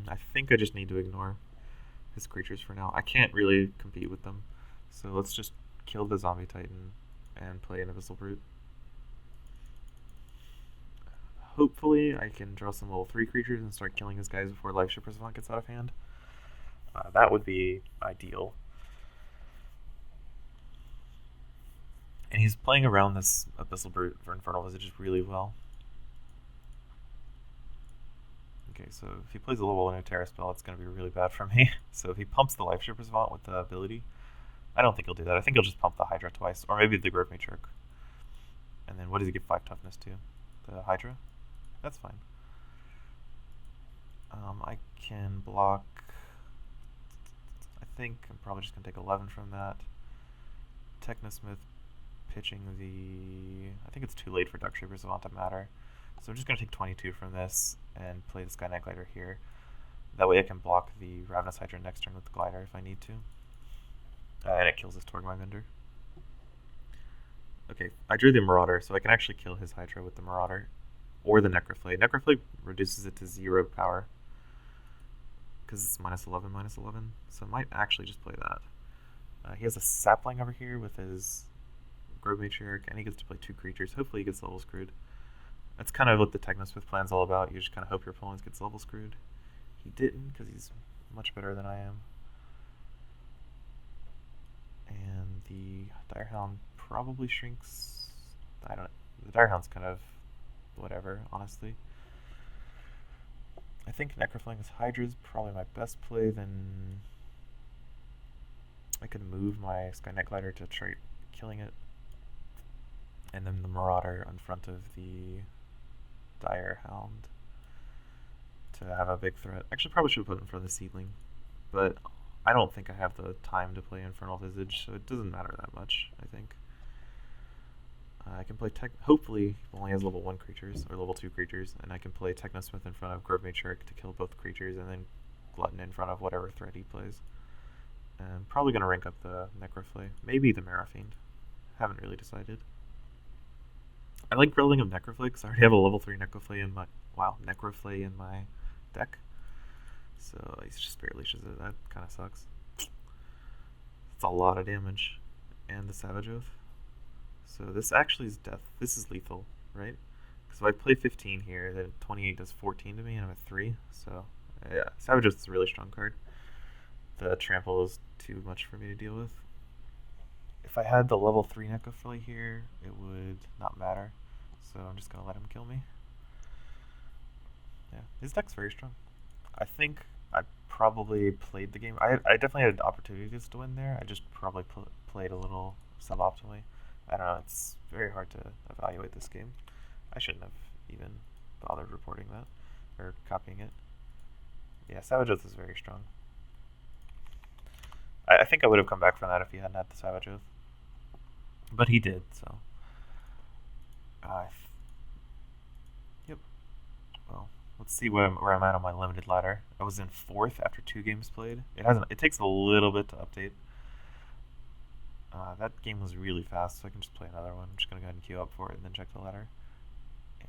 A: I think I just need to ignore his creatures for now. I can't really compete with them. So let's just kill the Zombie Titan and play an Abyssal Brute. Hopefully I can draw some level 3 creatures and start killing his guys before Life Strippers Avant gets out of hand. That would be ideal. And he's playing around this Abyssal Brute for Infernal Visage really well. Okay, so if he plays a level 1 Terra spell, it's going to be really bad for me. So if he pumps the Life Strippers Vault with the ability, I don't think he'll do that. I think he'll just pump the Hydra twice, or maybe the Grove Matriarch. And then what does he give 5 toughness to? The Hydra? That's fine. I can block... I think I'm probably just going to take 11 from that. Technosmith pitching the... I think it's too late for Dark Shapers Avant to matter. So I'm just going to take 22 from this and play the Skynight Glider here. That way I can block the Ravenous Hydra next turn with the Glider if I need to. And it kills this Torgmine Vendor. Okay, I drew the Marauder, so I can actually kill his Hydra with the Marauder. Or the Necroflay. Necroflay reduces it to 0 power. Because it's -11, -11. So I might actually just play that. He has a Sapling over here with his Grove Matriarch, and he gets to play 2 creatures. Hopefully he gets level screwed. That's kind of what the Technosmith plan's all about. You just kind of hope your opponent gets level screwed. He didn't, because he's much better than I am. And the Direhound probably shrinks. I don't know. The Direhound's kind of whatever, honestly. I think Necrofling's Hydra is probably my best play. Then I could move my Skynet Glider to try killing it. And then the Marauder in front of the Direhound to have a big threat. Actually, probably should have put it in front of the Seedling. But I don't think I have the time to play Infernal Visage, so it doesn't matter that much, I think. I can play hopefully he only has level 1 creatures, or level 2 creatures, and I can play Technosmith in front of Grove Matriarch to kill both creatures, and then Glutton in front of whatever threat he plays. I'm probably going to rank up the Necroflay. Maybe the Marafiend. Haven't really decided. I like building up Necroflay because I already have a level 3 Necroflay in my Necroflay in my deck. So he's just Spirit Leashes it. That kind of sucks. It's a lot of damage. And the Savage Oath. So this actually is death. This is lethal, right? Because if I play 15 here, then 28 does 14 to me, and I'm at 3. So yeah, Savage Oath is a really strong card. The trample is too much for me to deal with. If I had the level 3 Necroflay here, it would not matter. So I'm just going to let him kill me. Yeah, his deck's very strong. I think I probably played the game. I definitely had opportunities to win there. I just probably played a little suboptimally. I don't know, it's very hard to evaluate this game. I shouldn't have even bothered reporting that, or copying it. Yeah, Savage Oath is very strong. I think I would have come back from that if he hadn't had the Savage Oath. But he did, so. Yep. Well, let's see where I'm at on my limited ladder. I was in 4th after 2 games played. It takes a little bit to update. That game was really fast, so I can just play another one. I'm just going to go ahead and queue up for it and then check the ladder.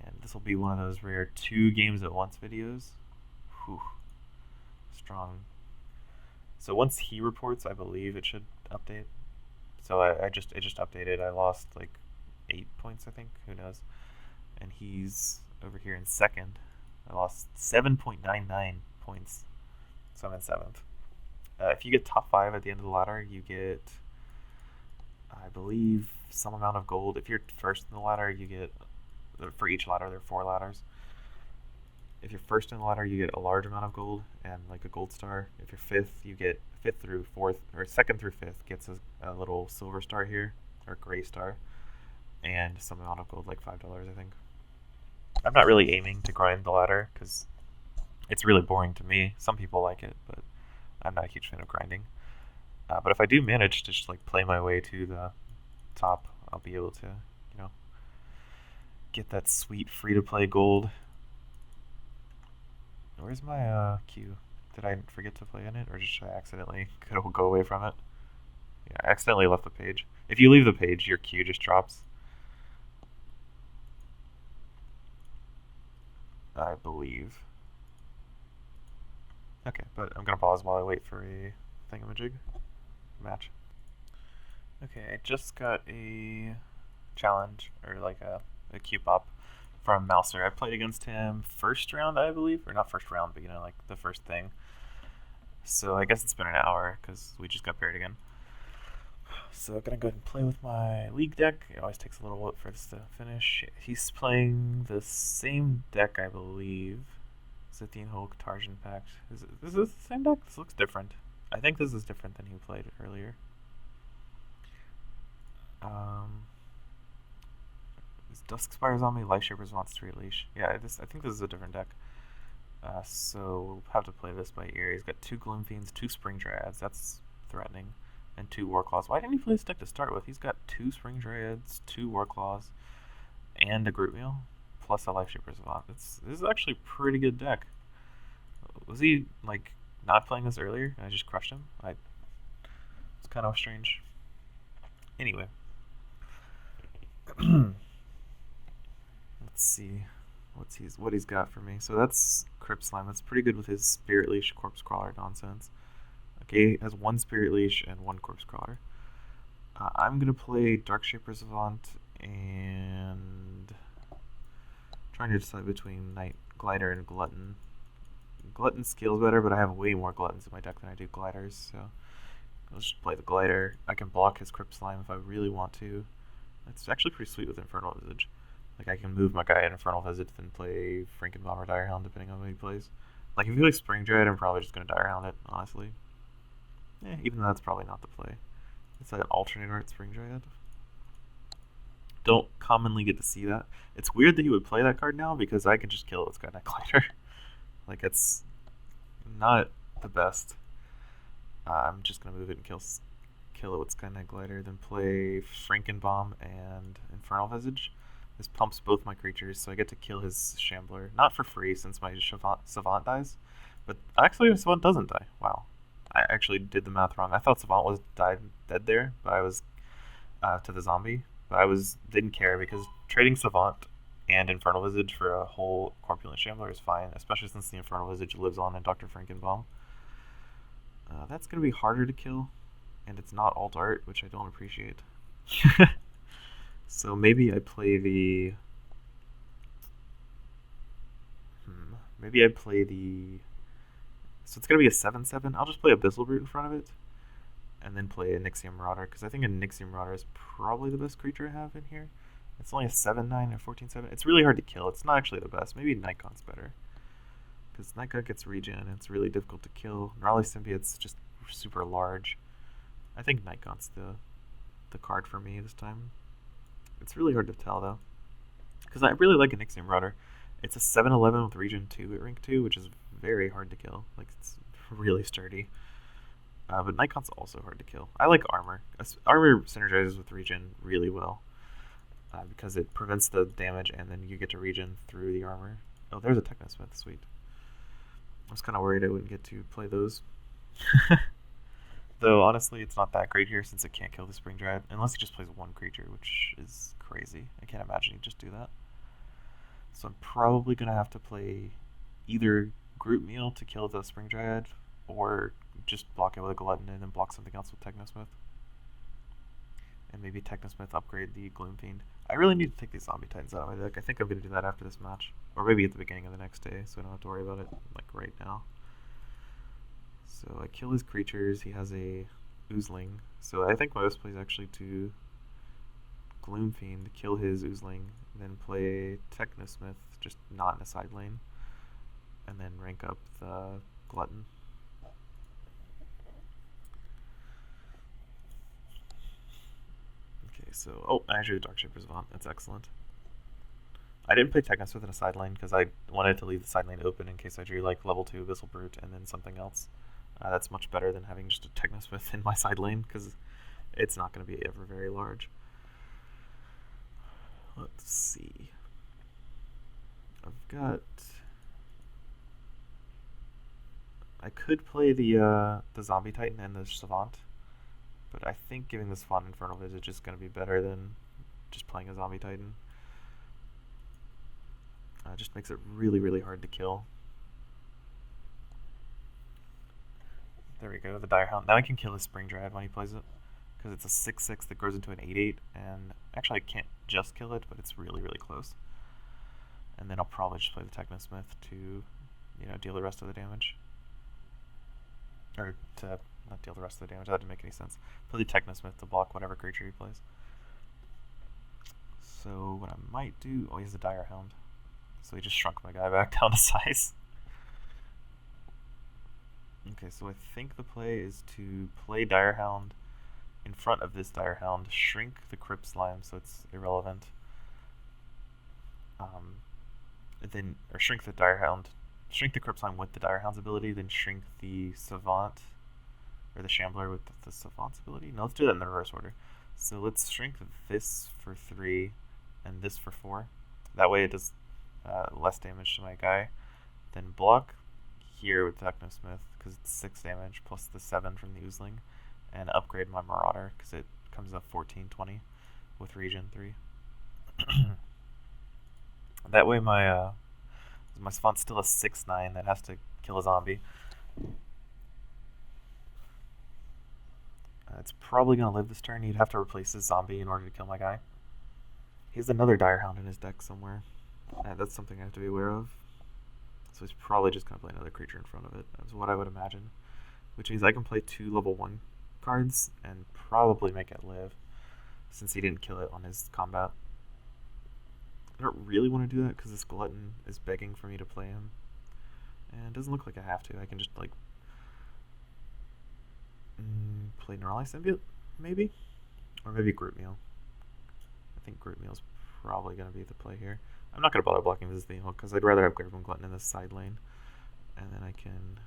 A: And this will be one of those rare 2 games at once videos. Whew. Strong. So once he reports, I believe it should update. So it just updated. I lost like 8 points, I think. Who knows? And he's over here in 2nd. I lost 7.99 points. So I'm in 7th. If you get top 5 at the end of the ladder, you get, I believe, some amount of gold. If you're first in the ladder, you get, for each ladder, there are 4 ladders. If you're first in the ladder, you get a large amount of gold and like a gold star. If you're 5th, you get 5th through 4th, or 2nd through 5th gets a little silver star here, or gray star, and some amount of gold, like $5, I think. I'm not really aiming to grind the ladder because it's really boring to me. Some people like it, but I'm not a huge fan of grinding. But if I do manage to just like play my way to the top, I'll be able to, get that sweet free-to-play gold. Where's my queue? Did I forget to play in it, or just I accidentally go away from it? Yeah, I accidentally left the page. If you leave the page, your queue just drops. I believe. Okay, but I'm gonna pause while I wait for a thingamajig match. Okay, I just got a challenge, or like a queue pop from Mouser. I played against him first round, I believe, or not first round, but like the first thing. So I guess it's been an hour because we just got paired again. So I'm gonna go ahead and play with my league deck. It always takes a little while for this to finish. He's playing the same deck, I believe. Zithian Hulk, Tarjan Pact. Is this the same deck? This looks different. I think this is different than he played earlier. Dusk Spire Zombie, Life Shapers wants to Leash. Yeah, I think this is a different deck. So we'll have to play this by ear. He's got 2 Gloom Fiends, 2 Spring Dryads. That's threatening. And 2 Warclaws. Why didn't he play this deck to start with? He's got 2 Spring Dryads, 2 Warclaws, and a Groot Meal, plus a Life Shapers Savant. This is actually a pretty good deck. Was he like not playing this earlier? And I just crushed him. It's kind of strange. Anyway. Let's see what he's got for me. So that's Crypt Slime. That's pretty good with his Spirit Leash, Corpse Crawler nonsense. Okay, he has 1 Spirit Leash and 1 Corpse Crawler. I'm gonna play Dark Shaper Savant and trying to decide between Night Glider and Glutton. Glutton scales better, but I have way more Gluttons in my deck than I do Gliders, so Let's just play the Glider. I can block his Crypt Slime if I really want to. It's actually pretty sweet with Infernal Visage. Like, I can move my guy at Infernal Visage, then play Frankenbomb or Direhound, depending on what he plays. Like, if he plays Spring Dread, I'm probably just going to Direhound it, honestly. Even though that's probably not the play. It's like an alternate art Spring Dryad. Don't commonly get to see that. It's weird that he would play that card now because I can just kill it with Skynet Glider. Like, it's not the best. I'm just gonna move it and kill it with Skynet Glider, then play Frankenbomb and Infernal Visage. This pumps both my creatures, so I get to kill his Shambler. Not for free, since my Savant dies. But actually, Savant doesn't die. Wow. I actually did the math wrong. I thought Savant was dead there, but I was to the zombie. But I didn't care because trading Savant and Infernal Visage for a whole Corpulent Shambler is fine, especially since the Infernal Visage lives on in Dr. Frankenbaum. That's going to be harder to kill, and it's not alt art, which I don't appreciate. So maybe I play the... Maybe I play the... So it's going to be a 7/7. I'll just play Abyssal Brute in front of it, and then play a Nyxium Marauder, because I think a Nyxium Marauder is probably the best creature I have in here. It's only a 7/9 or 14/7. It's really hard to kill. It's not actually the best. Maybe Nightgaunt's better, because Nightgaunt gets regen, and it's really difficult to kill. Gnarly Symbiote's just super large. I think Nightgaunt's the card for me this time. It's really hard to tell, though, because I really like a Nyxium Marauder. It's a 7/11 with regen 2 at rank 2, which is very hard to kill. Like, it's really sturdy. But Nightgaunt's also hard to kill. I like Armor. Armor synergizes with regen really well, because it prevents the damage and then you get to regen through the armor. Oh, there's a Technosmith. Sweet. I was kind of worried I wouldn't get to play those. Though, honestly, it's not that great here since it can't kill the Spring Dryad, unless he just plays one creature, which is crazy. I can't imagine he'd just do that. So I'm probably going to have to play either Groot Meal to kill the Spring Dryad, or just block it with a Glutton and then block something else with Technosmith. And maybe Technosmith upgrade the Gloom Fiend. I really need to take these Zombie Titans out of my deck. I think I'm going to do that after this match. Or maybe at the beginning of the next day, so I don't have to worry about it like right now. So I kill his creatures. He has a Oozling. So I think my best play is actually to Gloom Fiend, kill his Oozling, then play Technosmith, just not in a side lane, and then rank up the Glutton. Okay, so I drew the Darkshaper Savant. That's excellent. I didn't play Technosmith in a side lane because I wanted to leave the side lane open in case I drew like level 2 Abyssal Brute and then something else. That's much better than having just a Technosmith in my side lane because it's not going to be ever very large. Let's see. I could play the Zombie Titan and the Savant, but I think giving the Savant Infernal Visage is going to be better than just playing a Zombie Titan. It just makes it really, really hard to kill. There we go, the Direhound. Now I can kill his Spring Dryad when he plays it, because it's a 6/6 that grows into an 8/8, and actually I can't just kill it, but it's really, really close. And then I'll probably just play the Technosmith to, deal the rest of the damage. Or to not deal the rest of the damage, that didn't make any sense. Play the Technosmith to block whatever creature he plays. So what I might do, he has a Direhound. So he just shrunk my guy back down to size. Okay, so I think the play is to play Direhound in front of this Direhound, shrink the Crypt Slime so it's irrelevant, or shrink the Direhound, shrink the Crypt Slime with the Direhound's ability, then shrink the Savant, or the Shambler with the Savant's ability. No, let's do that in the reverse order. So let's shrink this for 3 and this for 4. That way it does less damage to my guy. Then block here with Technosmith because it's 6 damage plus the 7 from the Oozling, and upgrade my Marauder because it comes up 14/20 with regen 3. That way my Savant's still a 6/9 that has to kill a zombie. It's probably going to live this turn. You'd have to replace this zombie in order to kill my guy. He has another Direhound in his deck somewhere. That's something I have to be aware of. So he's probably just going to play another creature in front of it. That's what I would imagine. Which means I can play 2 level 1 cards and probably make it live, since he didn't kill it on his combat. I don't really want to do that because this Glutton is begging for me to play him. And it doesn't look like I have to. I can just, like, play Neurali Symbiote, maybe? Or maybe Groot Meal. I think Groot Meal's probably going to be the play here. I'm not going to bother blocking this thing because I'd rather have Graveborn Glutton in the side lane. And then I can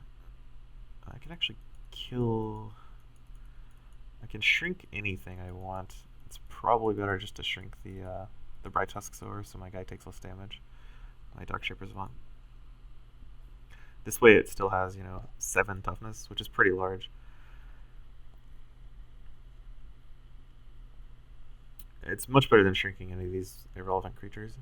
A: actually kill... I can shrink anything I want. It's probably better just to shrink the Bright Tusksaur so my guy takes less damage. My Darkshaper Savant. This way it still has, 7 toughness, which is pretty large. It's much better than shrinking any of these irrelevant creatures.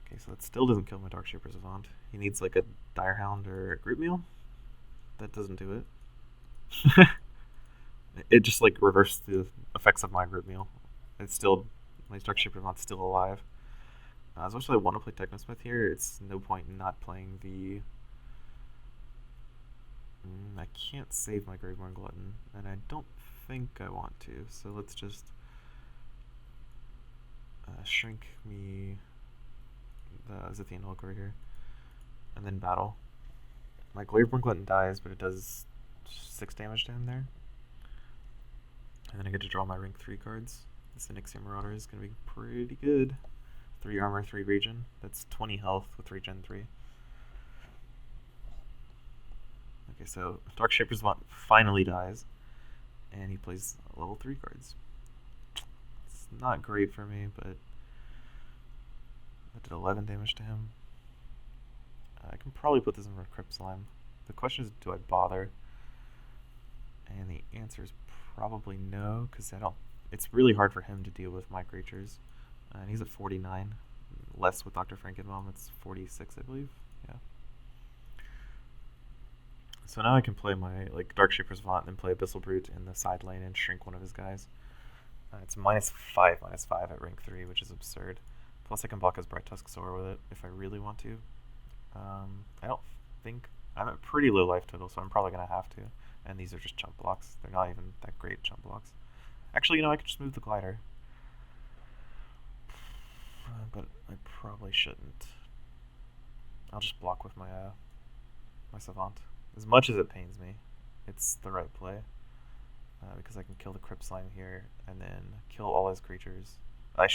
A: Okay, so that still doesn't kill my Darkshaper Savant. He needs like a Direhound or a Groot Meal. That doesn't do it. It just like reversed the effects of my Groot Meal. It's still, my Darkshaper Savant's still alive. As much as I want to play Technosmith here, it's no point in not playing the... I can't save my Graveborn Glutton, and I don't think I want to, so let's just shrink me the Zithian Hulk right here, and then battle. My Graveborn Glutton dies, but it does 6 damage to him there. And then I get to draw my rank 3 cards. This Onyxia Marauder is going to be pretty good. 3 armor, 3 regen. That's 20 health with regen 3. Okay, so Darkshaper Savant finally dies, and he plays level 3 cards. It's not great for me, but I did 11 damage to him. I can probably put this in for Crypt Slime. The question is, do I bother? And the answer is probably no, because it's really hard for him to deal with my creatures. And he's at 49. Less with Dr. Frankenbaum, it's 46, I believe. Yeah. So now I can play my Darkshaper Savant and then play Abyssal Brute in the side lane and shrink one of his guys. It's -5 at rank 3, which is absurd. Plus I can block his Bright Tusksaur with it if I really want to. I don't think... I'm at pretty low life total, so I'm probably going to have to. And these are just jump blocks. They're not even that great jump blocks. Actually, I could just move the glider. But I probably shouldn't. I'll just block with my my Savant. As much as it pains me, it's the right play. Because I can kill the Crypt Slime here, and then kill all his creatures. I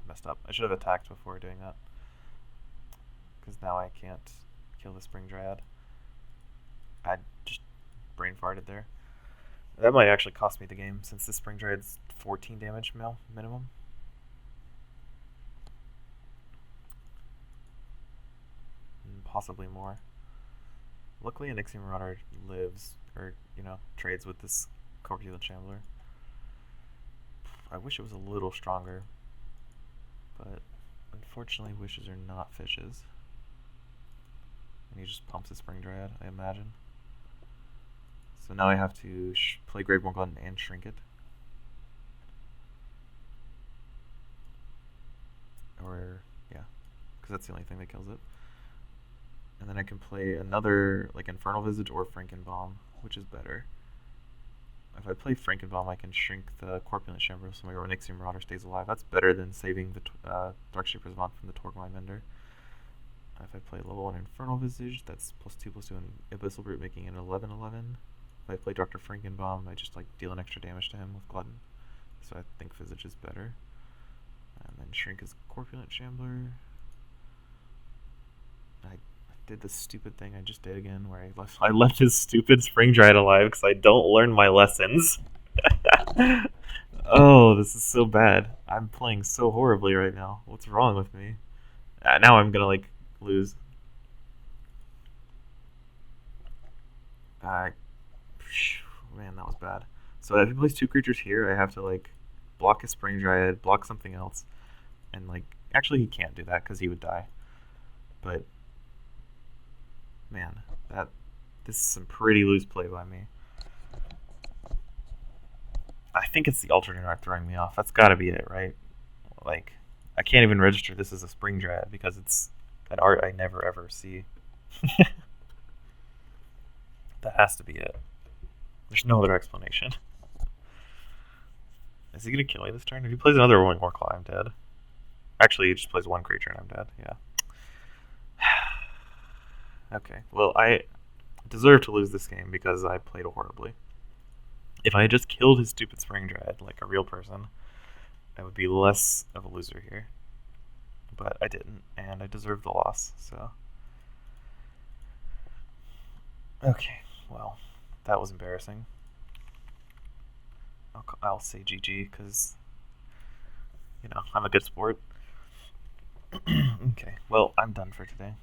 A: messed up. I should have attacked before doing that. Because now I can't kill the Spring Dryad. I just brain farted there. That might actually cost me the game, since the Spring Dryad's 14 damage minimum. And possibly more. Luckily, Onyxia Marauder lives, or, trades with this Corpulent Shambler. I wish it was a little stronger, but unfortunately wishes are not fishes. And he just pumps a Spring Dryad, I imagine. So now I have to play Graveborn Glutton and shrink it. Or, yeah, because that's the only thing that kills it. And then I can play another, Infernal Visage or Frankenbaum, which is better. If I play Frankenbaum, I can shrink the Corpulent Shambler so my Onyxia Marauder stays alive. That's better than saving the Darkshaper Savant from the Torgmine Mender. If I play level 1 Infernal Visage, that's +2/+2 and Abyssal Brute, making it 11/11. If I play Dr. Frankenbaum, I just deal an extra damage to him with Glutton. So I think Visage is better. And then shrink his Corpulent Shambler. I did the stupid thing I just did again, where I left his stupid Spring Dryad alive because I don't learn my lessons. Oh, this is so bad. I'm playing so horribly right now. What's wrong with me? Now I'm gonna lose. Man, that was bad. So if he plays 2 creatures here, I have to block his Spring Dryad, block something else, and actually he can't do that because he would die. But man, this is some pretty loose play by me. I think it's the alternate art throwing me off. That's got to be it, right? I can't even register this as a Spring Dryad because it's an art I never ever see. That has to be it. There's no other explanation. Is he gonna kill me this turn? If he plays another Rolling Warclaw, I'm dead. Actually, he just plays one creature and I'm dead. Yeah. Okay. Well, I deserve to lose this game because I played horribly. If I had just killed his stupid Spring Dread like a real person, I would be less of a loser here. But I didn't, and I deserved the loss, so. Okay, well, that was embarrassing. I'll say GG because, I'm a good sport. Okay, well, I'm done for today.